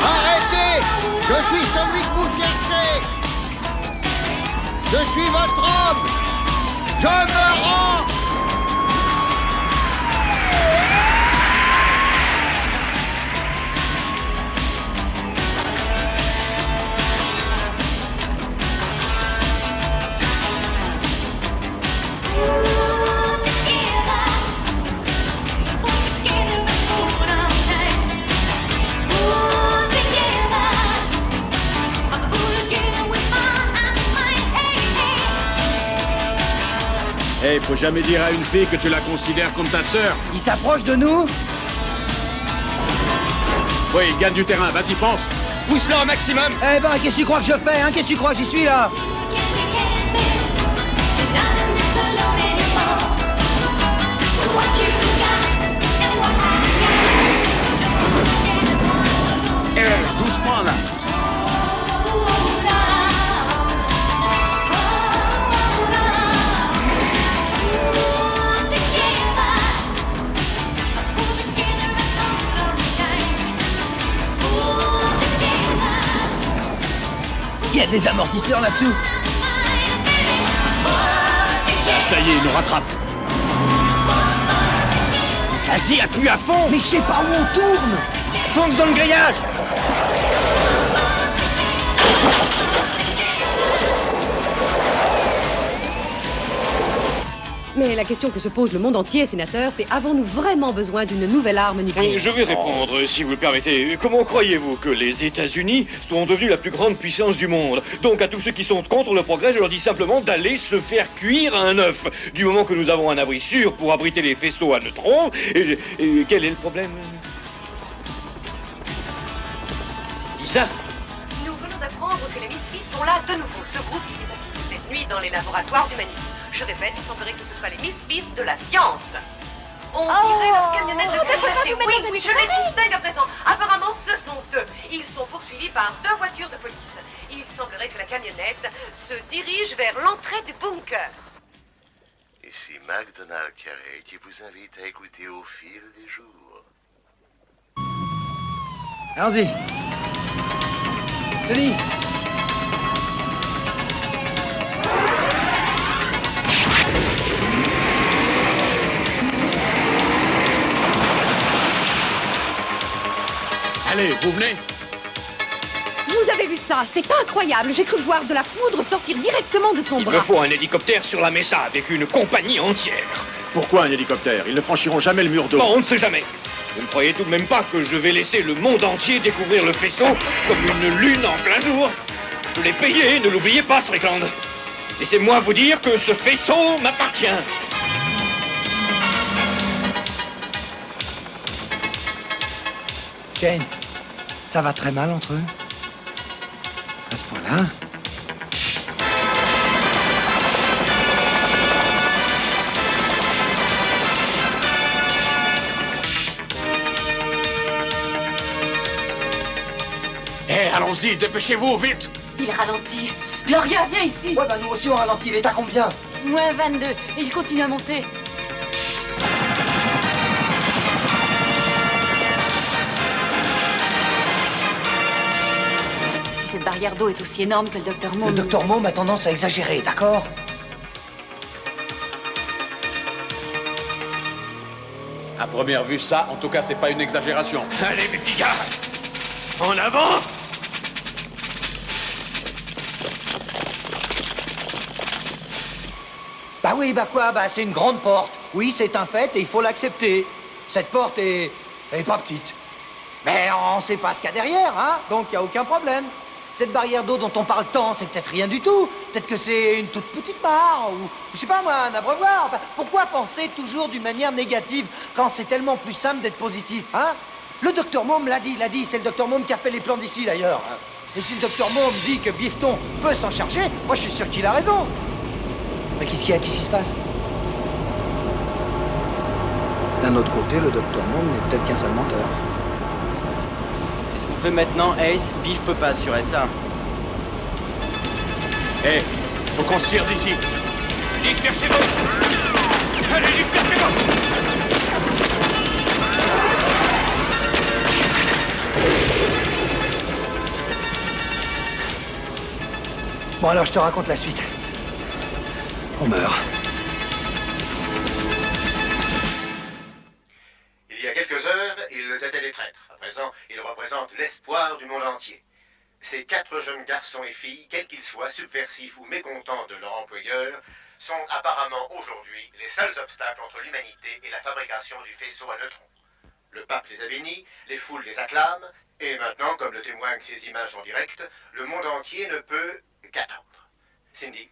Arrêtez! Je suis celui que vous cherchez! Je suis votre homme! Je me rends! Eh, faut jamais dire à une fille que tu la considères comme ta sœur. Il s'approche de nous? Oui, il gagne du terrain, vas-y, fonce. Pousse-le au maximum. Eh ben, qu'est-ce que tu crois que je fais, hein? Qu'est-ce que tu crois? J'y suis, là. Doucement, là. Il y a des amortisseurs là-dessous. Ah, ça y est, il nous rattrape. Vas-y, appuie à fond. Mais je sais pas où on tourne. Fonce dans le grillage. Mais la question que se pose le monde entier, sénateur, c'est avons-nous vraiment besoin d'une nouvelle arme nucléaire? Je vais répondre, si vous le permettez. Comment croyez-vous que les États-Unis sont devenus la plus grande puissance du monde? Donc à tous ceux qui sont contre le progrès, je leur dis simplement d'aller se faire cuire un œuf. Du moment que nous avons un abri sûr pour abriter les faisceaux à neutrons, et quel est le problème? Lisa? Nous venons d'apprendre que les Misfits sont là de nouveau. Ce groupe qui s'est infiltré cette nuit dans les laboratoires d'Humanity. Je répète, il semblerait que ce soit les Misfits de la science. On dirait leur camionnette de classée. Oui, je les distingue à présent. Apparemment, ce sont eux. Ils sont poursuivis par 2 voitures de police. Il semblerait que la camionnette se dirige vers l'entrée du bunker. Ici MacDonald Carré qui vous invite à écouter au fil des jours. Allons-y. Denis. Allez, vous venez. Vous avez vu ça? C'est incroyable. J'ai cru voir de la foudre sortir directement de son Il bras. me faut un hélicoptère sur la Mesa avec une compagnie entière. Pourquoi un hélicoptère? Ils ne franchiront jamais le mur d'eau. Bon, on ne sait jamais. Vous ne croyez tout de même pas que je vais laisser le monde entier découvrir le faisceau comme une lune en plein jour? Je l'ai payé, ne l'oubliez pas, Strickland. Laissez-moi vous dire que ce faisceau m'appartient. Jane, ça va très mal entre eux? À ce point-là? Allons-y, dépêchez-vous, vite! Il ralentit. Gloria, viens ici. Ouais, bah nous aussi on ralentit. Il est à combien? Moins 22. Et il continue à monter. Si cette barrière d'eau est aussi énorme que le Dr Mom... Le Dr Mom a tendance à exagérer, d'accord? À première vue, ça, en tout cas, c'est pas une exagération. Allez, mes petits gars! En avant! Bah oui, bah quoi? Bah c'est une grande porte. Oui, c'est un fait et il faut l'accepter. Cette porte est... elle est pas petite. Mais on sait pas ce qu'il y a derrière, hein? Donc il y a aucun problème. Cette barrière d'eau dont on parle tant, c'est peut-être rien du tout. Peut-être que c'est une toute petite mare, ou je sais pas moi, un abreuvoir. Enfin, pourquoi penser toujours d'une manière négative quand c'est tellement plus simple d'être positif, hein? Le Dr Mom l'a dit, c'est le Dr Mom qui a fait les plans d'ici d'ailleurs. Et si le Dr Mom dit que Bifton peut s'en charger, moi je suis sûr qu'il a raison. Mais qu'est-ce qu'il y a? Qu'est-ce qui se passe? D'un autre côté, le Dr Mom n'est peut-être qu'un sale menteur. Qu'est-ce qu'on fait maintenant, Ace? Biff peut pas assurer ça. Hé, faut qu'on se tire d'ici. Dispersez-vous! Allez, dispersez-vous! Bon alors, je te raconte la suite. On meurt. Il y a quelques heures, ils étaient des traîtres. À présent, ils représentent l'espoir du monde entier. Ces 4 jeunes garçons et filles, quels qu'ils soient, subversifs ou mécontents de leur employeur, sont apparemment aujourd'hui les seuls obstacles entre l'humanité et la fabrication du faisceau à neutrons. Le pape les a bénis, les foules les acclament, et maintenant, comme le témoignent ces images en direct, le monde entier ne peut qu'attendre. Cindy?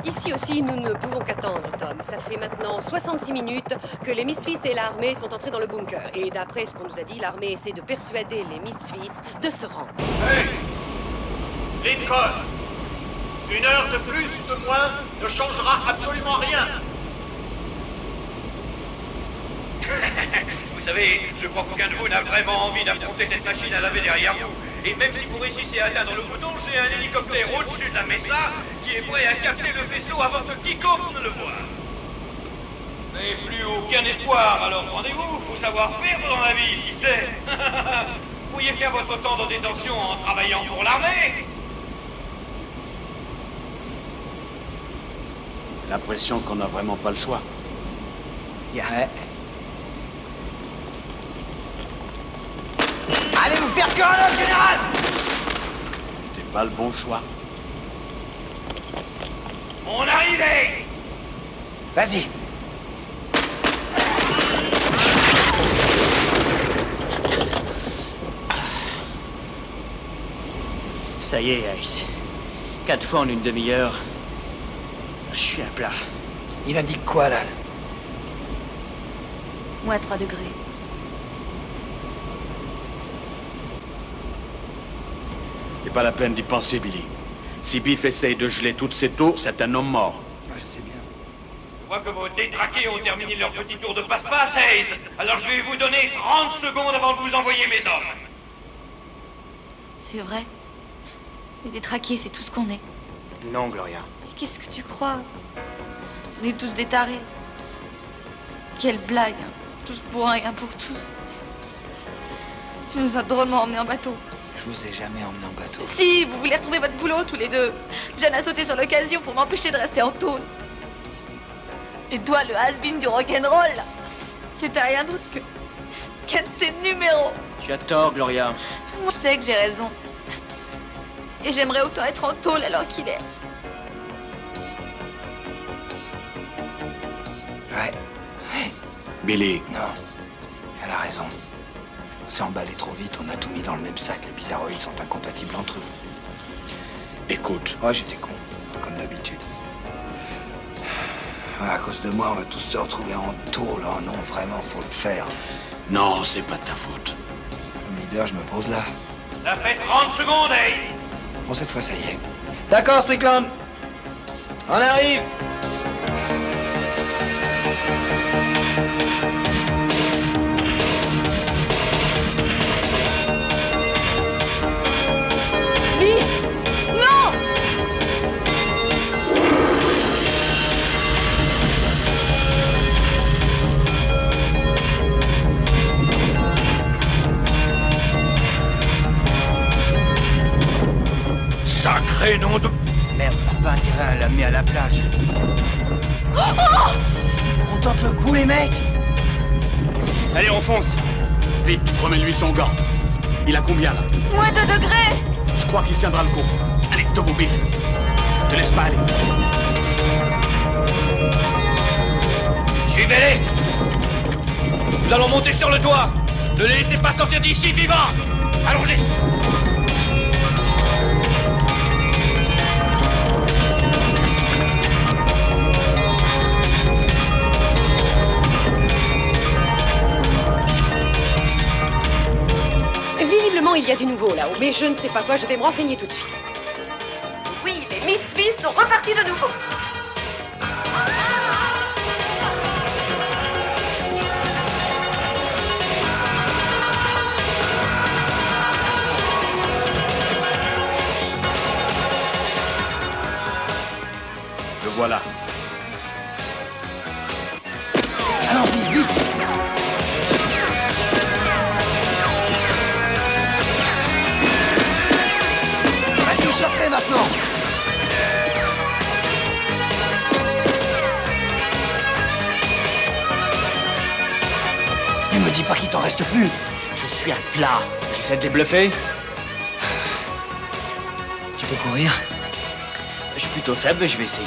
Ici aussi, nous ne pouvons qu'attendre, Tom. Ça fait maintenant 66 minutes que les Misfits et l'armée sont entrés dans le bunker. Et d'après ce qu'on nous a dit, l'armée essaie de persuader les Misfits de se rendre. Hey! Lincoln! 1 heure de plus ou de moins ne changera absolument rien. Vous savez, je crois qu'aucun de vous n'a vraiment envie d'affronter cette machine à laver derrière vous. Et même si vous réussissez à atteindre le bouton, j'ai un hélicoptère au-dessus de la Mesa qui est prêt à capter le vaisseau avant que quiconque ne le voie. Mais plus aucun espoir, alors rendez-vous, faut savoir perdre dans la vie, qui sait? Vous pourriez faire votre temps de détention en travaillant pour l'armée. L'impression qu'on n'a vraiment pas le choix. Ouais. Allez vous faire que un général! C'était pas le bon choix. On arrive! Vas-y. Ça y est, Ace. 4 fois en une demi-heure. Je suis à plat. Il indique quoi, là? Moins 3 degrés. C'est pas la peine d'y penser, Billy. Si Biff essaye de geler toute cette eau, c'est un homme mort. Je sais bien. Je vois que vos détraqués ont terminé leur petit tour de passe-passe, Ace. Alors je vais vous donner 30 secondes avant de vous envoyer mes hommes. C'est vrai. Les détraqués, c'est tout ce qu'on est. Non, Gloria. Mais qu'est-ce que tu crois? On est tous des tarés. Quelle blague, hein. Tous pour un et un pour tous. Tu nous as drôlement emmenés en bateau. Je vous ai jamais emmené en bateau. Si, vous voulez retrouver votre boulot tous les deux. John a sauté sur l'occasion pour m'empêcher de rester en tôle. Et toi, le has-been du rock'n'roll, c'était rien d'autre qu'un de tes numéros. Tu as tort, Gloria. Moi, je sais que j'ai raison. Et j'aimerais autant être en tôle alors qu'il est. Ouais. Billy. Non. Elle a raison. On s'est emballé trop vite, on a tout mis dans le même sac. Les bizarroïdes sont incompatibles entre eux. Écoute. Oh, j'étais con, comme d'habitude. À cause de moi, on va tous se retrouver en tôle. Oh non, vraiment, faut le faire. Non, c'est pas ta faute. Mais leader, je me pose là. Ça fait 30 secondes, Ace. Bon, cette fois, ça y est. D'accord, Strickland. On arrive. Non! Sacré nom de... Merde, on n'a pas intérêt à l'amener à la plage. On tente le coup, les mecs. Allez, on fonce. Vite, remets-lui son gant. Il a combien, là? Moins 2 degrés! Je crois qu'il tiendra le coup. Allez, debout, Biff. Te laisse pas aller. Suivez-les. Nous allons monter sur le toit. Ne les laissez pas sortir d'ici vivants. Allons-y. Visiblement, il y a du nouveau là-haut, mais je ne sais pas quoi, je vais me renseigner tout de suite. Oui, les Misfits sont repartis de nouveau. Le voilà. Allons-y, vite. Vas-y, chope-les maintenant. Ne me dis pas qu'il t'en reste plus. Je suis à plat. J'essaie de les bluffer. Tu peux courir? Je suis plutôt faible, mais je vais essayer.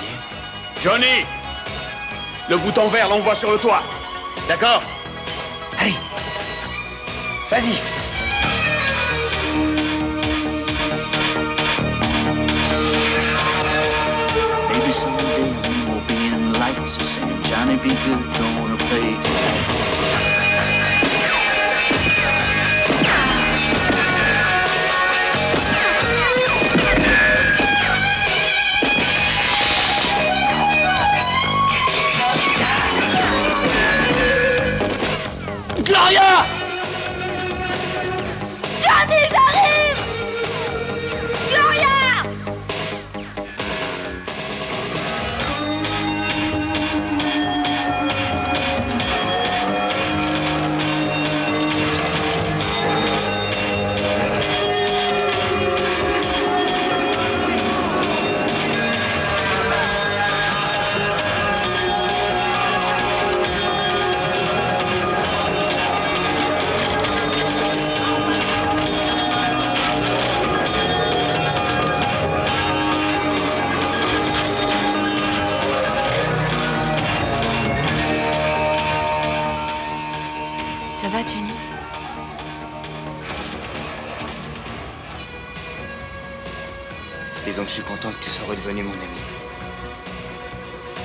Johnny! Le bouton vert, l'envoie sur le toit. D'accord. Allez. Vas-y. Maybe someday we will be in lights saying, Johnny, be good, don't wanna play tonight. Gloria! Johnny, j'arrive! Gloria! Ça va, Johnny? Disons que je suis content que tu sois redevenu mon ami.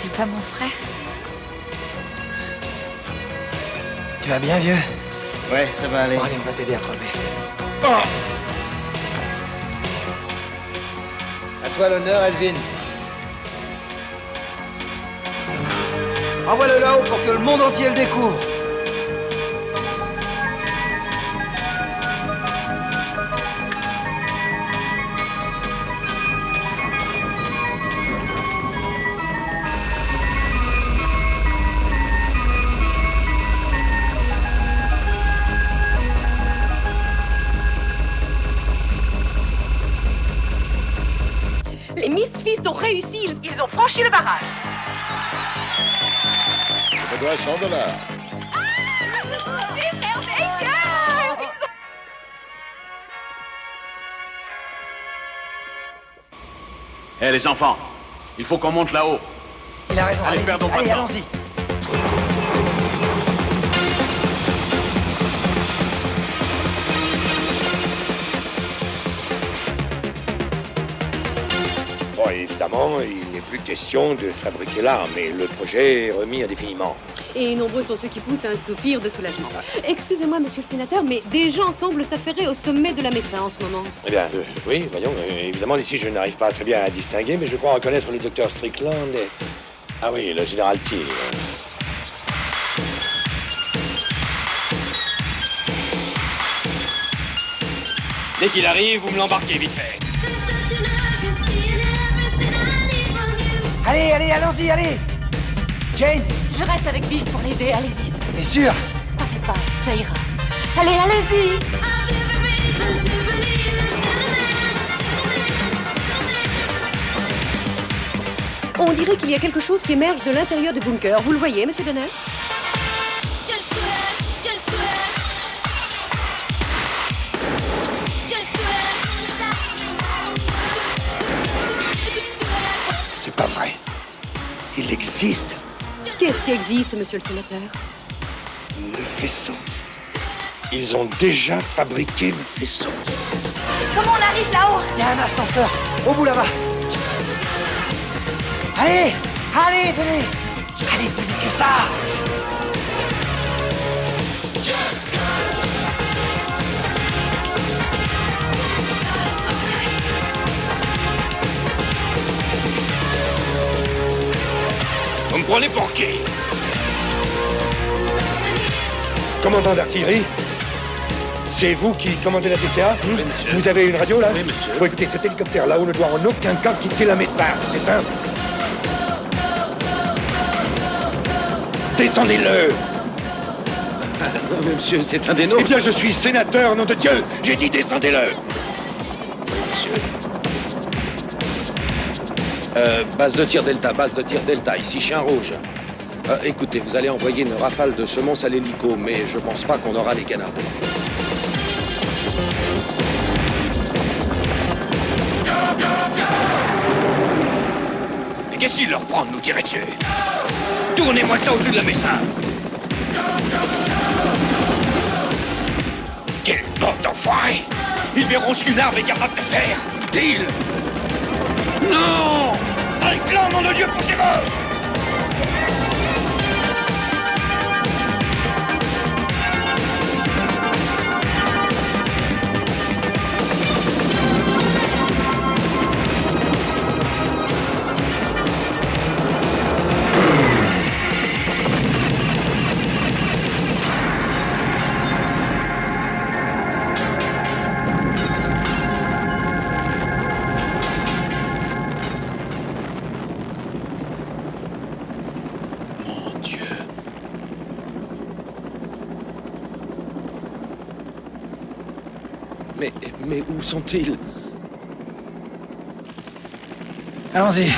T'es pas mon frère? Tu vas bien, vieux? Ouais, ça va aller. Bon, allez, on va t'aider à te relever. À toi l'honneur, Elvin. Envoie-le là-haut pour que le monde entier le découvre. Les Misfits ont réussi, ils ont franchi le barrage. Je te dois $100. C'est merveilleux! Hé, les enfants, il faut qu'on monte là-haut. Il a raison. Allez, perdons pas de allez, temps. allons-y. Bon, évidemment, il n'est plus question de fabriquer l'arme, mais le projet est remis indéfiniment. Et nombreux sont ceux qui poussent un soupir de soulagement. Excusez-moi, monsieur le sénateur, mais des gens semblent s'affairer au sommet de la Mesa en ce moment. Eh bien, oui, voyons, évidemment, ici, je n'arrive pas très bien à distinguer, mais je crois reconnaître le docteur Strickland et... Ah oui, le général Thiel. Dès qu'il arrive, vous me l'embarquez vite fait. Allez, allez, allons-y, allez. Jane. Je reste avec Bill pour l'aider, allez-y. T'es sûr? T'en fais pas, ça ira. Allez, allez-y. On dirait qu'il y a quelque chose qui émerge de l'intérieur du bunker. Vous le voyez, monsieur Donner? C'est pas vrai. Il existe. Qu'est-ce qui existe, monsieur le sénateur? Le faisceau. Ils ont déjà fabriqué le faisceau. Comment on arrive là-haut? Il y a un ascenseur, au bout là-bas. Allez, allez, tenez. Allez, plus vite que ça. Vous me prenez pour qui? Commandant d'artillerie? C'est vous qui commandez la TCA? Oui, monsieur. Vous avez une radio, là? Oui, monsieur. Bon, écoutez, cet hélicoptère-là, on ne doit en aucun cas quitter la Mesa, c'est simple. Descendez-le! Monsieur, c'est un des nôtres. Eh bien, je suis sénateur, nom de Dieu! J'ai dit descendez-le! Oui, monsieur. Base de tir Delta, ici Chien Rouge. Écoutez, vous allez envoyer une rafale de semonces à l'hélico, mais je pense pas qu'on aura les canards. Mais qu'est-ce qu'il leur prend de nous tirer dessus? Tournez-moi ça au-dessus de la Mesa. Quelle bande d'enfoirés! Ils verront ce qu'une arme est capable de faire. Deal! Non! Sale clan, nom de Dieu, poussez-vous! Mais où sont-ils? Allons-y.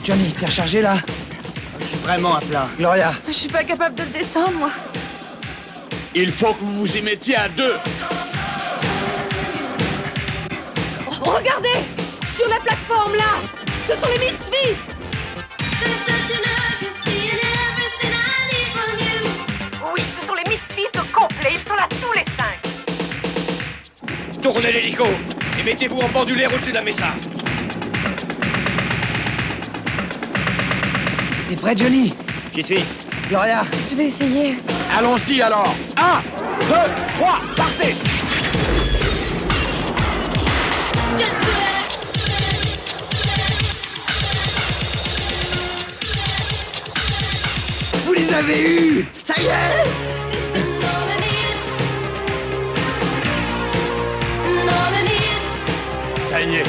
Johnny, t'es rechargé là? Je suis vraiment à plat. Gloria. Je suis pas capable de le descendre, moi. Il faut que vous vous y mettiez à deux. Oh, regardez! Sur la plateforme, là! Ce sont les Misfits! Oui, ce sont les Misfits au complet. Ils sont là tous les 5. Tournez l'hélico et mettez-vous en pendulaire au-dessus de la Mesa. T'es prêt, Johnny? J'y suis. Gloria. Je vais essayer. Allons-y alors. 1, 2, 3, partez! Vous les avez eus! Ça y est! Ça y est.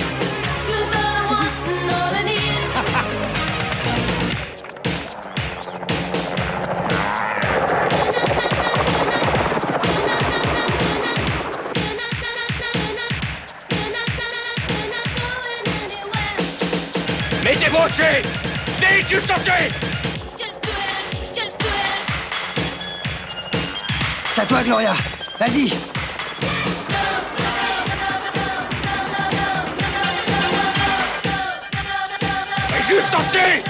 Mettez-vous au-dessus! Vite, juste au-dessus! C'est à toi, Gloria. Vas-y. Juste au-dessus!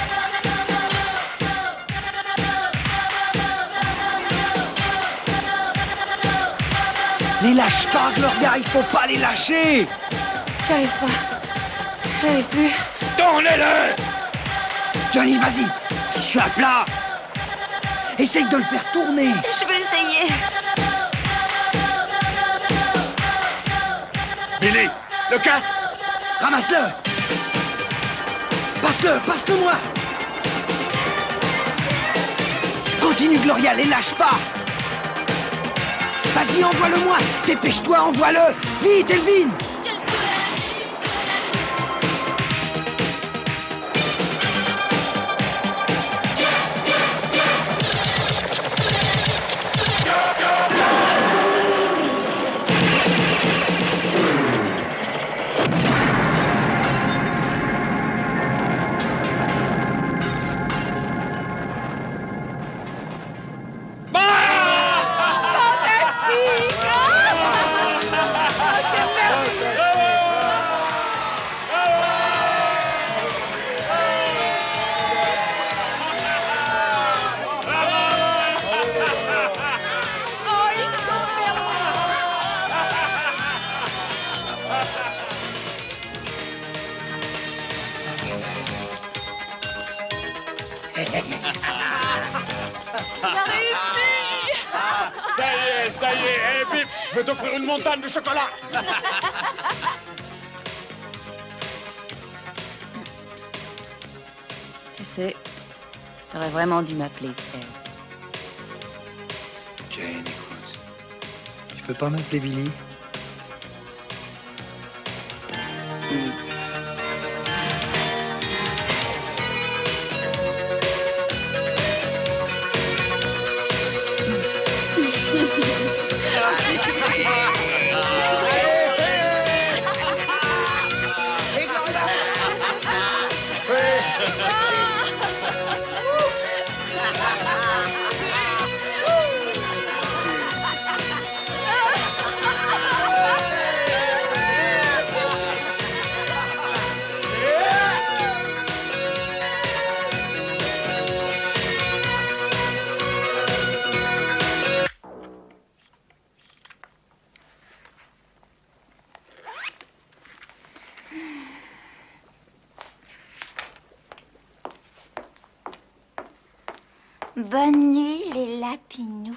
Les lâche pas, Gloria, il faut pas les lâcher! J'y arrive pas. J'arrive plus. Tournez-le! Johnny, vas-y! Je suis à plat! Essaye de le faire tourner! Je vais essayer. Billy! Le casque! Ramasse-le! Passe-le moi! Continue, Gloria, les lâche pas! Vas-y, envoie-le-moi! Dépêche-toi, envoie-le! Vite, Elvin! Ça y est, hé, Pip, je vais t'offrir une montagne de chocolat. Tu sais, t'aurais vraiment dû m'appeler, Eve. Jane, écoute. Tu peux pas m'appeler Billy? Bonne nuit, les lapinous.